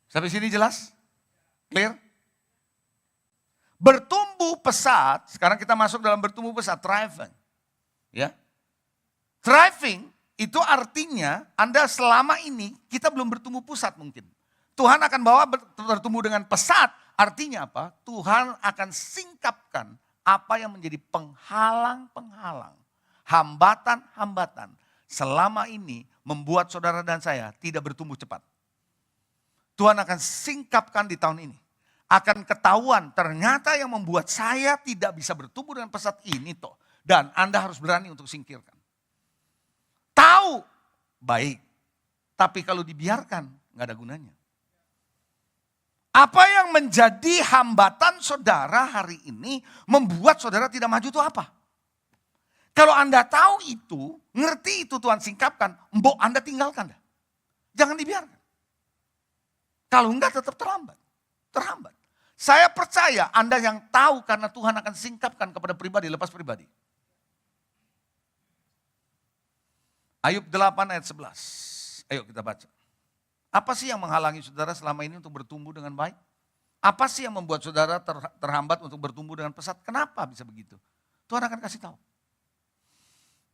Sampai sini jelas? Clear? Bertumbuh pesat, sekarang kita masuk dalam bertumbuh pesat, thriving. Ya. Thriving itu artinya Anda selama ini kita belum bertumbuh pusat mungkin. Tuhan akan bawa bertumbuh dengan pesat. Artinya apa? Tuhan akan singkapkan apa yang menjadi penghalang-penghalang. Hambatan-hambatan. Selama ini membuat saudara dan saya tidak bertumbuh cepat. Tuhan akan singkapkan di tahun ini. Akan ketahuan ternyata yang membuat saya tidak bisa bertumbuh dengan pesat ini toh. Dan Anda harus berani untuk singkirkan. Tahu baik. Tapi kalau dibiarkan nggak ada gunanya. Apa yang menjadi hambatan saudara hari ini membuat saudara tidak maju itu apa? Kalau Anda tahu itu, ngerti itu Tuhan singkapkan, mbok Anda tinggalkan dah. Jangan dibiarkan. Kalau enggak tetap terlambat. Terhambat. Saya percaya Anda yang tahu karena Tuhan akan singkapkan kepada pribadi, lepas pribadi. Ayub 8 ayat 11. Ayo kita baca. Apa sih yang menghalangi saudara selama ini untuk bertumbuh dengan baik? Apa sih yang membuat saudara terhambat untuk bertumbuh dengan pesat? Kenapa bisa begitu? Tuhan akan kasih tahu.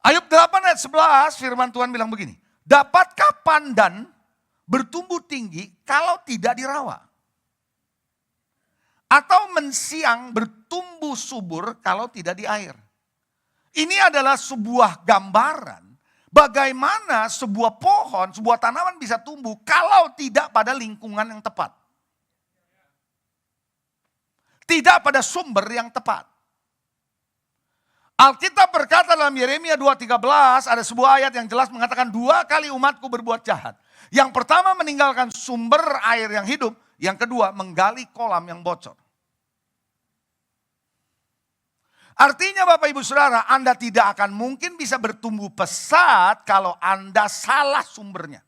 Ayub 8 ayat 11 firman Tuhan bilang begini. Dapatkah pandan bertumbuh tinggi kalau tidak dirawat? Atau mensiang bertumbuh subur kalau tidak di air? Ini adalah sebuah gambaran bagaimana sebuah pohon, sebuah tanaman bisa tumbuh kalau tidak pada lingkungan yang tepat. Tidak pada sumber yang tepat. Alkitab berkata dalam Yeremia 2:13 ada sebuah ayat yang jelas mengatakan 2 kali umatku berbuat jahat. Yang pertama meninggalkan sumber air yang hidup, yang kedua menggali kolam yang bocor. Artinya Bapak Ibu Saudara, Anda tidak akan mungkin bisa bertumbuh pesat kalau Anda salah sumbernya.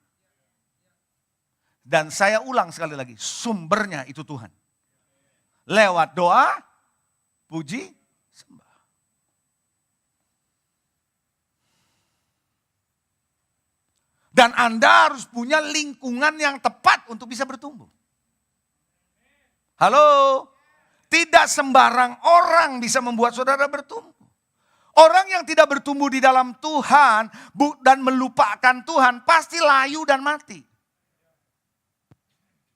Dan saya ulang sekali lagi, sumbernya itu Tuhan. Lewat doa, puji, sembah. Dan Anda harus punya lingkungan yang tepat untuk bisa bertumbuh. Halo? Tidak sembarang orang bisa membuat saudara bertumbuh. Orang yang tidak bertumbuh di dalam Tuhan dan melupakan Tuhan pasti layu dan mati.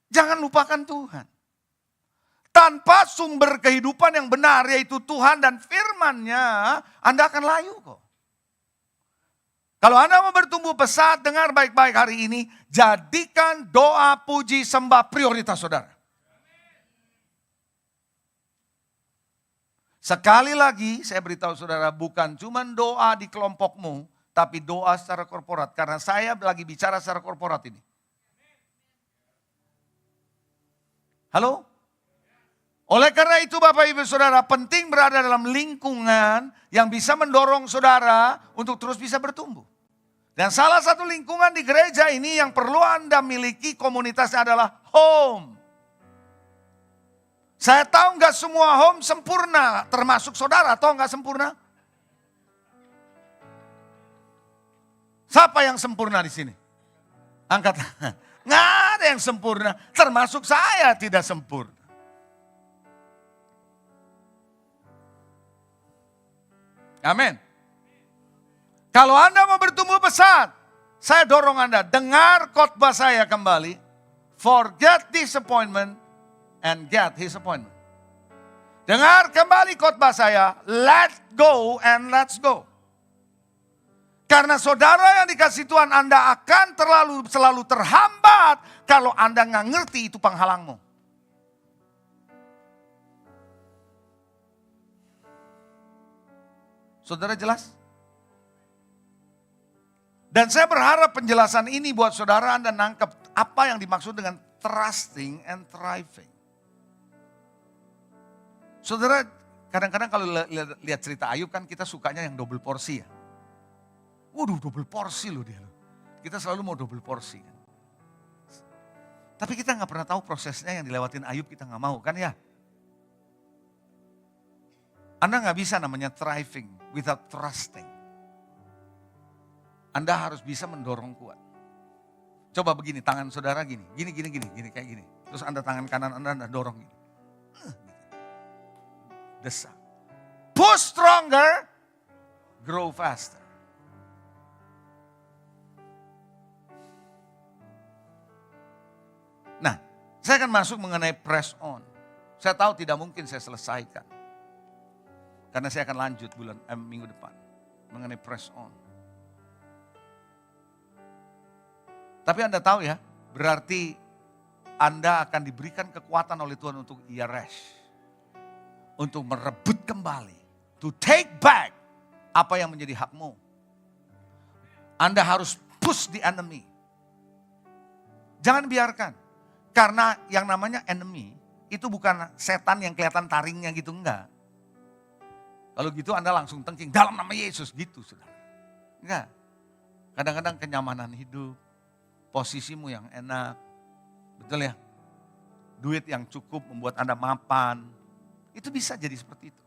Jangan lupakan Tuhan. Tanpa sumber kehidupan yang benar yaitu Tuhan dan firman-Nya, Anda akan layu kok. Kalau Anda mau bertumbuh pesat, dengar baik-baik hari ini, jadikan doa, puji, sembah prioritas saudara. Sekali lagi saya beritahu saudara, bukan cuma doa di kelompokmu, tapi doa secara korporat. Karena saya lagi bicara secara korporat ini. Halo? Oleh karena itu Bapak Ibu Saudara, penting berada dalam lingkungan yang bisa mendorong saudara untuk terus bisa bertumbuh. Dan salah satu lingkungan di gereja ini yang perlu Anda miliki komunitasnya adalah home. Saya tahu nggak semua home sempurna, termasuk saudara, tahu nggak sempurna? Siapa yang sempurna di sini? Angkat tangan. Nggak ada yang sempurna, termasuk saya tidak sempurna. Amin. Kalau Anda mau bertumbuh pesat, saya dorong Anda, dengar khotbah saya kembali. Forget disappointment and get his appointment. Dengar kembali khotbah saya, let go and let's go. Karena saudara yang dikasih Tuhan, Anda akan selalu terhambat kalau Anda nggak ngerti itu penghalangmu. Saudara jelas? Dan saya berharap penjelasan ini buat saudara Anda nangkep apa yang dimaksud dengan trusting and thriving. Saudara, kadang-kadang kalau lihat cerita Ayub kan kita sukanya yang double porsi ya. Waduh, double porsi loh dia. Kita selalu mau double porsi. Tapi kita nggak pernah tahu prosesnya yang dilewatin Ayub, kita nggak mau kan ya. Anda nggak bisa namanya thriving without trusting. Anda harus bisa mendorong kuat. Coba begini, tangan saudara gini, gini kayak gini. Terus Anda tangan kanan Anda dorong gini. Desak. Push stronger, grow faster. Nah, Saya akan masuk mengenai press on. Saya tahu tidak mungkin saya selesaikan. Karena saya akan lanjut minggu depan. Mengenai press on. Tapi Anda tahu ya, berarti Anda akan diberikan kekuatan oleh Tuhan untuk iares. Untuk merebut kembali. To take back apa yang menjadi hakmu. Anda harus push the enemy. Jangan biarkan. Karena yang namanya enemy itu bukan setan yang kelihatan taringnya gitu, enggak. Kalau gitu Anda langsung tengking dalam nama Yesus gitu, saudara. Enggak. Kadang-kadang kenyamanan hidup, posisimu yang enak, betul ya. Duit yang cukup membuat Anda mapan, itu bisa jadi seperti itu.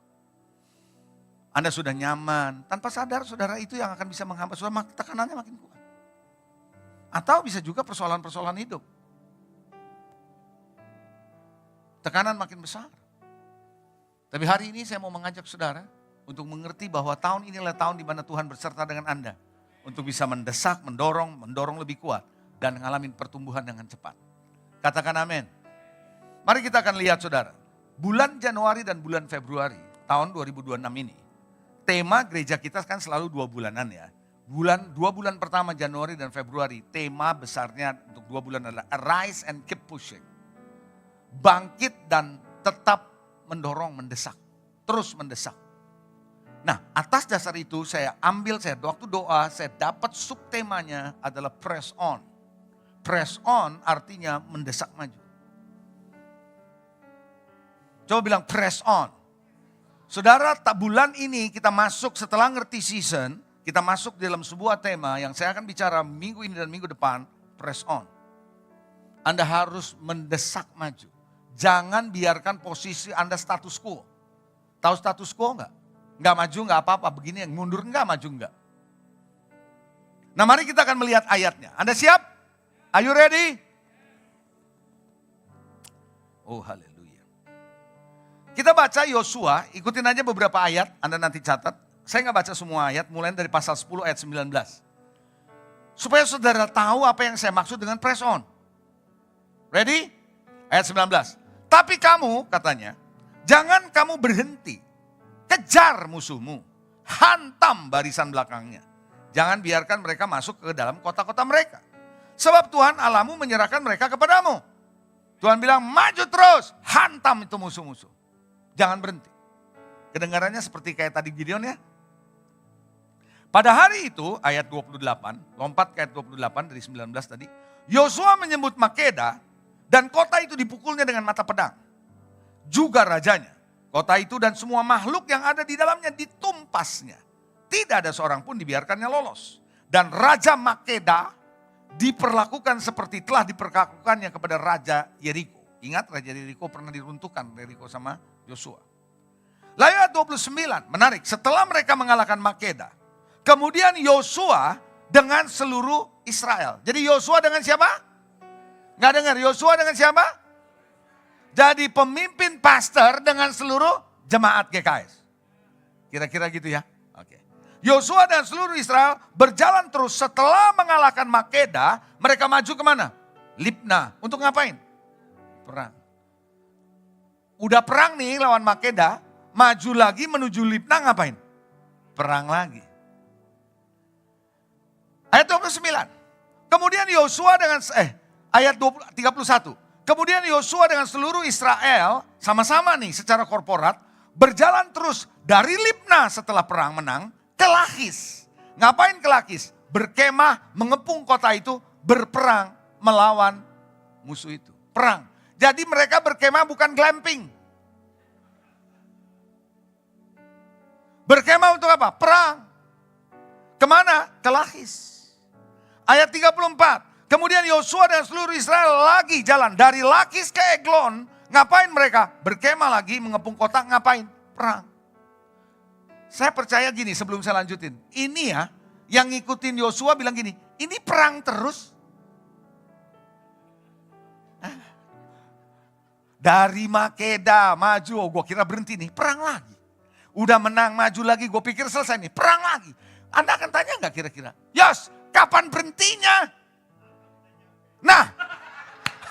Anda sudah nyaman, tanpa sadar saudara itu yang akan bisa menghambat saudara, tekanannya makin kuat. Atau bisa juga persoalan-persoalan hidup. Tekanan makin besar. Tapi hari ini saya mau mengajak saudara untuk mengerti bahwa tahun inilah tahun di mana Tuhan berserta dengan Anda. Untuk bisa mendesak, mendorong lebih kuat. Dan ngalamin pertumbuhan dengan cepat. Katakan amin. Mari kita akan lihat saudara. Bulan Januari dan bulan Februari tahun 2026 ini. Tema gereja kita kan selalu 2 bulanan ya. 2 bulan pertama Januari dan Februari. Tema besarnya untuk 2 bulan adalah Arise and Keep Pushing. Bangkit dan tetap mendorong, mendesak. Terus mendesak. Nah, atas dasar itu saya waktu doa, saya dapat subtemanya adalah press on. Press on artinya mendesak maju. Coba bilang press on. Saudara, bulan ini kita masuk setelah ngerti season, kita masuk dalam sebuah tema yang saya akan bicara minggu ini dan minggu depan, press on. Anda harus mendesak maju. Jangan biarkan posisi Anda status quo. Tahu status quo enggak? Enggak maju enggak apa-apa, begini yang mundur enggak, maju enggak. Nah mari kita akan melihat ayatnya. Anda siap? Are you ready? Oh haleluya. Kita baca Yosua, ikutin aja beberapa ayat, Anda nanti catat. Saya enggak baca semua ayat, mulai dari pasal 10 ayat 19. Supaya saudara tahu apa yang saya maksud dengan press on. Ready? Ayat 19. Tapi kamu, katanya, jangan kamu berhenti. Kejar musuhmu. Hantam barisan belakangnya. Jangan biarkan mereka masuk ke dalam kota-kota mereka. Sebab Tuhan Allahmu menyerahkan mereka kepadamu. Tuhan bilang, maju terus. Hantam itu musuh-musuh. Jangan berhenti. Kedengarannya seperti kayak tadi Gideon ya. Pada hari itu, ayat 28, lompat ke ayat 28 dari 19 tadi. Yosua menyebut Makeda. Dan kota itu dipukulnya dengan mata pedang. Juga rajanya. Kota itu dan semua makhluk yang ada di dalamnya ditumpasnya. Tidak ada seorang pun dibiarkannya lolos. Dan Raja Makeda diperlakukan seperti telah diperlakukannya kepada Raja Yeriko. Ingat Raja Yeriko pernah diruntuhkan Yeriko sama Yosua. Lalu ayat 29, menarik. Setelah mereka mengalahkan Makeda. Kemudian Yosua dengan seluruh Israel. Jadi Yosua dengan siapa? Nggak dengar, Yosua dengan siapa? Jadi pemimpin pastor dengan seluruh jemaat GKS. Kira-kira gitu ya. Oke. Yosua dan seluruh Israel berjalan terus setelah mengalahkan Makeda. Mereka maju kemana? Libna. Untuk ngapain? Perang. Udah perang nih lawan Makeda. Maju lagi menuju Libna ngapain? Perang lagi. Ayat 29. Kemudian Yosua dengan... Ayat 31. Kemudian Yosua dengan seluruh Israel sama-sama nih secara korporat berjalan terus dari Libna setelah perang menang ke Lakis. Ngapain ke Lakis? Berkemah, mengepung kota itu, berperang melawan musuh itu. Perang. Jadi mereka berkemah bukan glamping. Berkemah untuk apa? Perang. Kemana? Ke Lakis. Ayat 34. Kemudian Yosua dan seluruh Israel lagi jalan dari Lakis ke Eglon. Ngapain mereka? Berkemah lagi, mengepung kota, ngapain? Perang. Saya percaya gini sebelum saya lanjutin. Ini ya, yang ngikutin Yosua bilang gini, ini perang terus. Dari Makeda maju, oh gue kira berhenti nih, perang lagi. Udah menang, maju lagi, gue pikir selesai nih, perang lagi. Anda akan tanya nggak kira-kira? Yos, kapan berhentinya? Nah,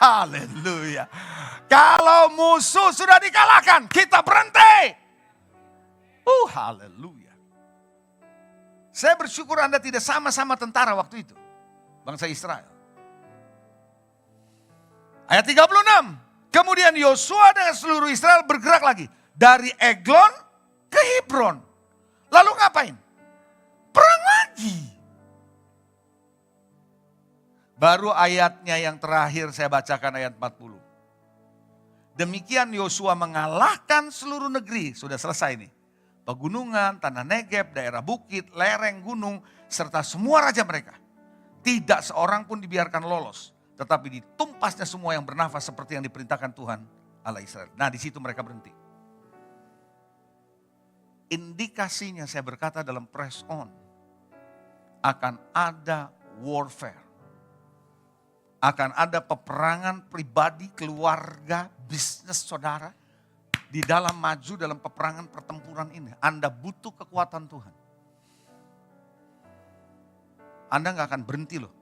Haleluya. Kalau musuh sudah dikalahkan, kita berhenti. Haleluya. Saya bersyukur Anda tidak sama-sama tentara waktu itu. Bangsa Israel. Ayat 36. Kemudian Yosua dengan seluruh Israel bergerak lagi. Dari Eglon ke Hebron. Lalu ngapain? Perang lagi. Baru ayatnya yang terakhir saya bacakan ayat 40. Demikian Yosua mengalahkan seluruh negeri. Sudah selesai nih. Pegunungan, tanah Negeb, daerah bukit, lereng, gunung, serta semua raja mereka. Tidak seorang pun dibiarkan lolos. Tetapi ditumpasnya semua yang bernafas seperti yang diperintahkan Tuhan Allah Israel. Nah di situ mereka berhenti. Indikasinya saya berkata dalam press on. Akan ada warfare. Akan ada peperangan pribadi, keluarga, bisnis saudara. Di dalam maju dalam peperangan pertempuran ini. Anda butuh kekuatan Tuhan. Anda gak akan berhenti loh.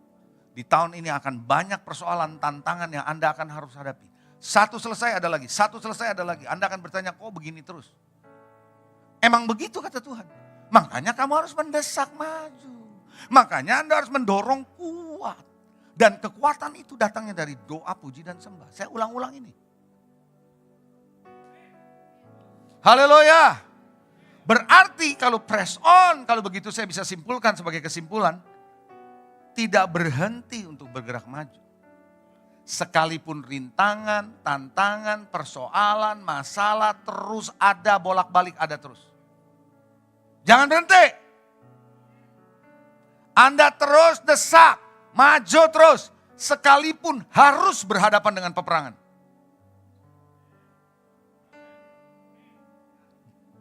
Di tahun ini akan banyak persoalan, tantangan yang Anda akan harus hadapi. Satu selesai ada lagi, satu selesai ada lagi. Anda akan bertanya, kok begini terus? Emang begitu kata Tuhan. Makanya kamu harus mendesak maju. Makanya Anda harus mendorong kuat. Dan kekuatan itu datangnya dari doa, puji, dan sembah. Saya ulang-ulang ini. Haleluya. Berarti kalau press on, kalau begitu saya bisa simpulkan sebagai kesimpulan. Tidak berhenti untuk bergerak maju. Sekalipun rintangan, tantangan, persoalan, masalah terus ada, bolak-balik ada terus. Jangan berhenti. Anda terus desak, maju terus. Sekalipun harus berhadapan dengan peperangan.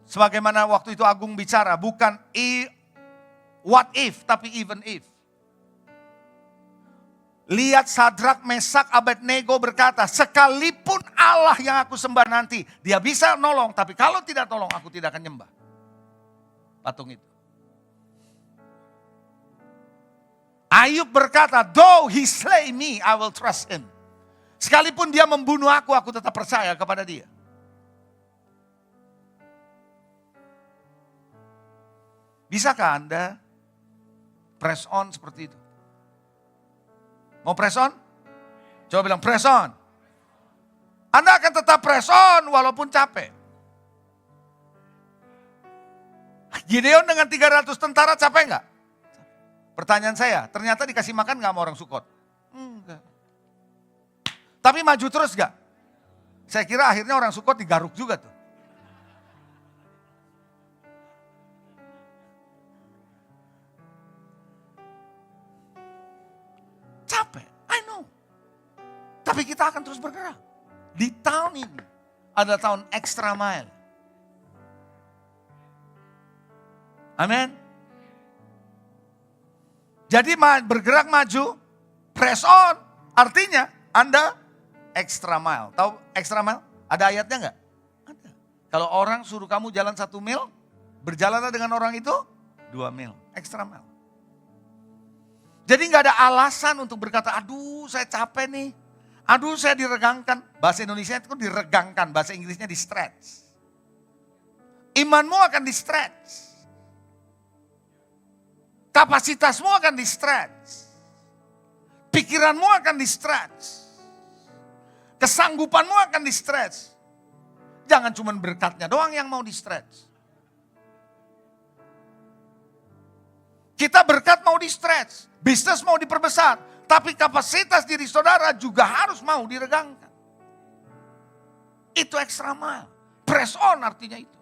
Sebagaimana waktu itu Agung bicara, bukan what if, tapi even if. Lihat Sadrak, Mesak, Abednego berkata, sekalipun Allah yang aku sembah nanti, dia bisa nolong, tapi kalau tidak tolong aku tidak akan nyembah. Patung itu. Ayub berkata, though he slay me, I will trust him. Sekalipun dia membunuh aku tetap percaya kepada dia. Bisakah Anda press on seperti itu? Mau press on? Coba bilang press on. Anda akan tetap press on walaupun capek. Gideon dengan 300 tentara capek enggak? Pertanyaan saya, ternyata dikasih makan enggak sama orang Sukot? Enggak. Tapi maju terus enggak? Saya kira akhirnya orang Sukot digaruk juga tuh. Capek, I know. Tapi kita akan terus bergerak. Di tahun ini adalah tahun extra mile. Amin. Jadi bergerak maju, press on. Artinya Anda extra mile. Tahu extra mile? Ada ayatnya enggak? Ada. Kalau orang suruh kamu jalan 1 mil, berjalanlah dengan orang itu 2 mil. Extra mile. Jadi gak ada alasan untuk berkata, aduh saya capek nih. Aduh saya diregangkan. Bahasa Indonesia itu diregangkan, bahasa Inggrisnya di stretch. Imanmu akan di stretch. Kapasitasmu akan di stretch. Pikiranmu akan di stretch. Kesanggupanmu akan di stretch. Jangan cuma berkatnya doang yang mau di stretch. Kita berkat mau di stretch, bisnis mau diperbesar, tapi kapasitas diri saudara juga harus mau diregangkan. Itu extra mile, press on artinya itu.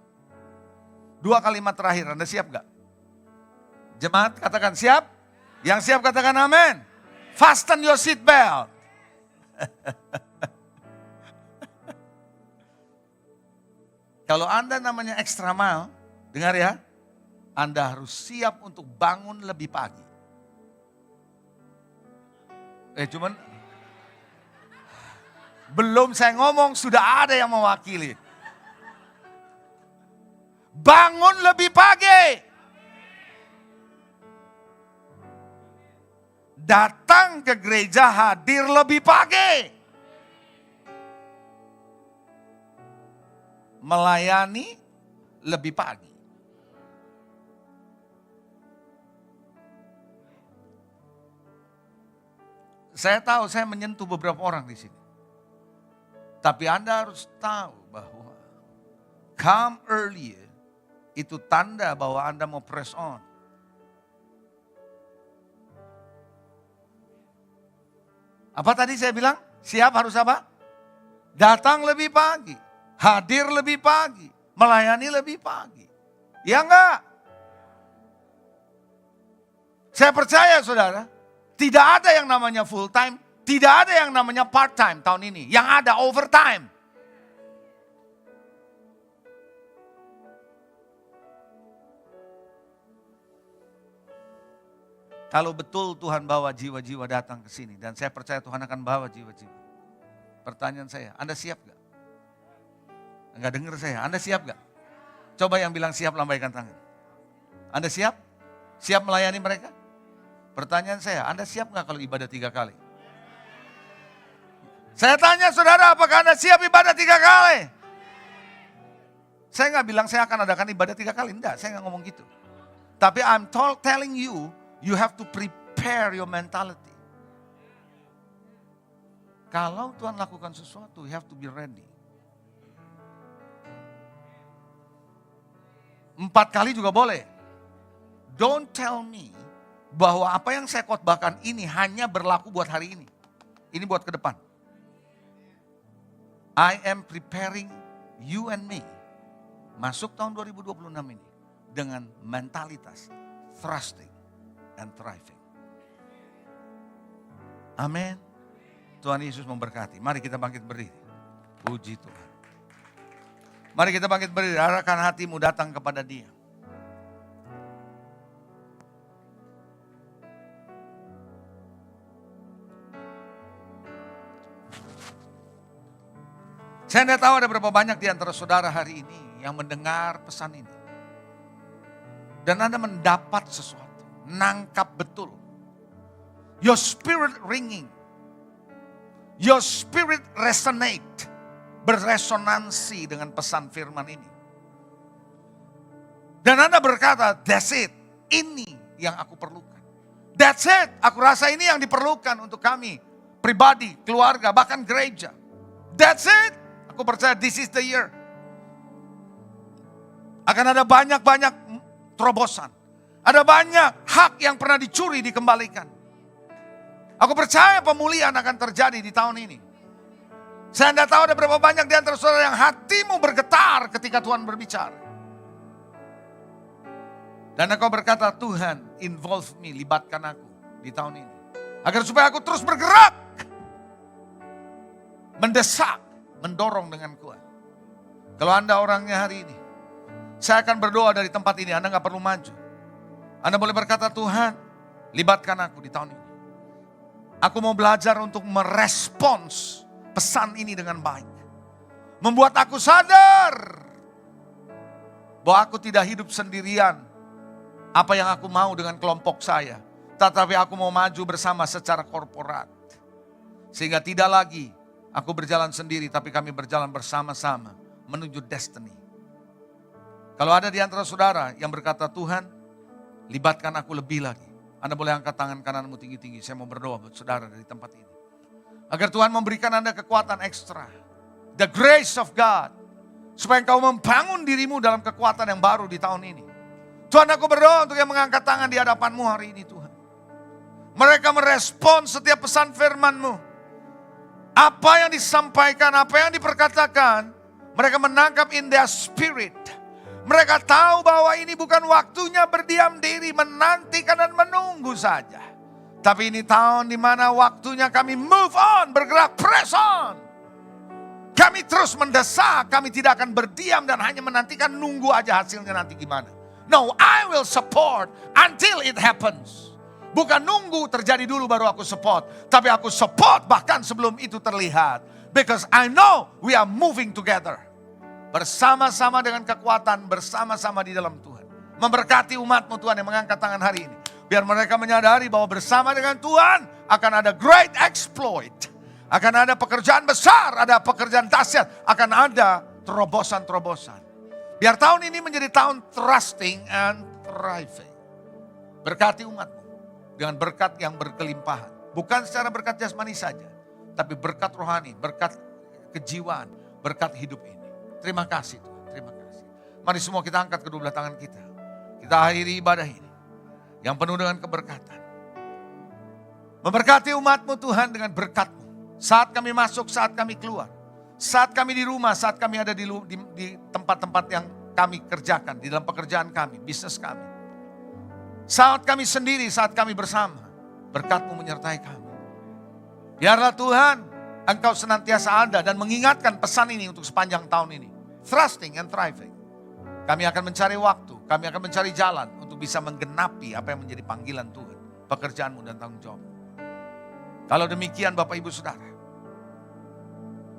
2 kalimat terakhir, Anda siap gak? Jemaat katakan siap, yang siap katakan amin. Fasten your seat belt. Kalau Anda namanya extra mile, dengar ya. Anda harus siap untuk bangun lebih pagi. Cuman belum saya ngomong sudah ada yang mewakili. Bangun lebih pagi. Datang ke gereja, hadir lebih pagi. melayani lebih pagi. Saya tahu saya menyentuh beberapa orang di sini. Tapi Anda harus tahu bahwa come earlier itu tanda bahwa Anda mau press on. Apa tadi saya bilang? Siap harus apa? Datang lebih pagi, hadir lebih pagi, melayani lebih pagi. Ya enggak? Saya percaya saudara, tidak ada yang namanya full time, tidak ada yang namanya part time tahun ini. Yang ada overtime. Kalau betul Tuhan bawa jiwa-jiwa datang ke sini. Dan saya percaya Tuhan akan bawa jiwa-jiwa. Pertanyaan saya, Anda siap gak? Enggak dengar saya, Anda siap gak? Coba yang bilang siap lambaikan tangan. Anda siap? Siap melayani mereka? Pertanyaan saya, Anda siap gak kalau ibadah 3 kali? Saya tanya saudara, apakah Anda siap ibadah 3 kali? Saya gak bilang saya akan adakan ibadah 3 kali. Enggak, saya gak ngomong gitu. Tapi I'm telling you, you have to prepare your mentality. Kalau Tuhan lakukan sesuatu, you have to be ready. 4 kali juga boleh. Don't tell me bahwa apa yang saya khotbahkan ini hanya berlaku buat hari ini. Ini buat ke depan. I am preparing you and me masuk tahun 2026 ini dengan mentalitas thrusting and thriving. Amin. Tuhan Yesus memberkati. Mari kita bangkit berdiri. Puji Tuhan. Mari kita bangkit berdiri. Arahkan hatimu datang kepada Dia. Saya tidak tahu ada berapa banyak di antara saudara hari ini yang mendengar pesan ini. Dan Anda mendapat sesuatu. Nangkap betul. Your spirit ringing. Your spirit resonate. Beresonansi dengan pesan firman ini. Dan Anda berkata, that's it. Ini yang aku perlukan. That's it. Aku rasa ini yang diperlukan untuk kami. Pribadi, keluarga, bahkan gereja. That's it. Aku percaya this is the year. Akan ada banyak-banyak terobosan. Ada banyak hak yang pernah dicuri dikembalikan. Aku percaya pemulihan akan terjadi di tahun ini. Saya tidak tahu ada berapa banyak di antara saudara yang hatimu bergetar ketika Tuhan berbicara. Dan engkau berkata, Tuhan involve me, libatkan aku di tahun ini. Agar supaya aku terus bergerak. Mendesak, mendorong dengan kuat. Kalau Anda orangnya hari ini, saya akan berdoa dari tempat ini, Anda gak perlu maju. Anda boleh berkata, Tuhan libatkan aku di tahun ini. Aku mau belajar untuk merespons pesan ini dengan baik. Membuat aku sadar bahwa aku tidak hidup sendirian. Apa yang aku mau dengan kelompok saya. Tetapi aku mau maju bersama secara korporat. Sehingga tidak lagi aku berjalan sendiri, tapi kami berjalan bersama-sama menuju destiny. Kalau ada di antara saudara yang berkata, Tuhan libatkan aku lebih lagi. Anda boleh angkat tangan kananmu tinggi-tinggi. Saya mau berdoa buat saudara dari tempat ini. Agar Tuhan memberikan Anda kekuatan ekstra. The grace of God. Supaya engkau membangun dirimu dalam kekuatan yang baru di tahun ini. Tuhan, aku berdoa untuk yang mengangkat tangan di hadapan-Mu hari ini Tuhan. Mereka merespon setiap pesan firman-Mu. Apa yang disampaikan, apa yang diperkatakan. Mereka menangkap in their spirit. Mereka tahu bahwa ini bukan waktunya berdiam diri, menantikan dan menunggu saja. Tapi ini tahun di mana waktunya kami move on, bergerak, press on. Kami terus mendesak, kami tidak akan berdiam dan hanya menantikan nunggu aja hasilnya nanti gimana. No, I will support until it happens. Bukan nunggu terjadi dulu baru aku support. Tapi aku support bahkan sebelum itu terlihat. Because I know we are moving together. Bersama-sama dengan kekuatan, bersama-sama di dalam Tuhan. Memberkati umat-Mu Tuhan yang mengangkat tangan hari ini. Biar mereka menyadari bahwa bersama dengan Tuhan akan ada great exploit. Akan ada pekerjaan besar, ada pekerjaan dahsyat. Akan ada terobosan-terobosan. Biar tahun ini menjadi tahun trusting and thriving. Berkati umatmu dengan berkat yang berkelimpahan. Bukan secara berkat jasmani saja, tapi berkat rohani, berkat kejiwaan, berkat hidup ini. Terima kasih Tuhan, terima kasih. Mari semua kita angkat kedua belah tangan kita. Kita akhiri ibadah ini yang penuh dengan keberkatan. Memberkati umatmu Tuhan dengan berkat-Mu. Saat kami masuk, saat kami keluar. Saat kami di rumah, saat kami ada di tempat-tempat yang kami kerjakan. Di dalam pekerjaan kami, bisnis kami. Saat kami sendiri, saat kami bersama. Berkat-Mu menyertai kami. Biarlah Tuhan, Engkau senantiasa ada dan mengingatkan pesan ini untuk sepanjang tahun ini. Trusting and thriving. Kami akan mencari waktu, kami akan mencari jalan untuk bisa menggenapi apa yang menjadi panggilan Tuhan. Pekerjaan-Mu dan tanggung jawab. Kalau demikian Bapak Ibu Saudara,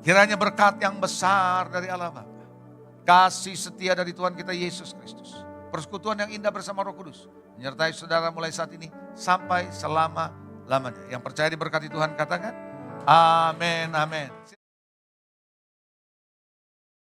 kiranya berkat yang besar dari Allah Bapa, kasih setia dari Tuhan kita Yesus Kristus, persekutuan yang indah bersama Roh Kudus, menyertai saudara mulai saat ini sampai selama-lamanya. Yang percaya diberkati Tuhan katakan, amin, amin.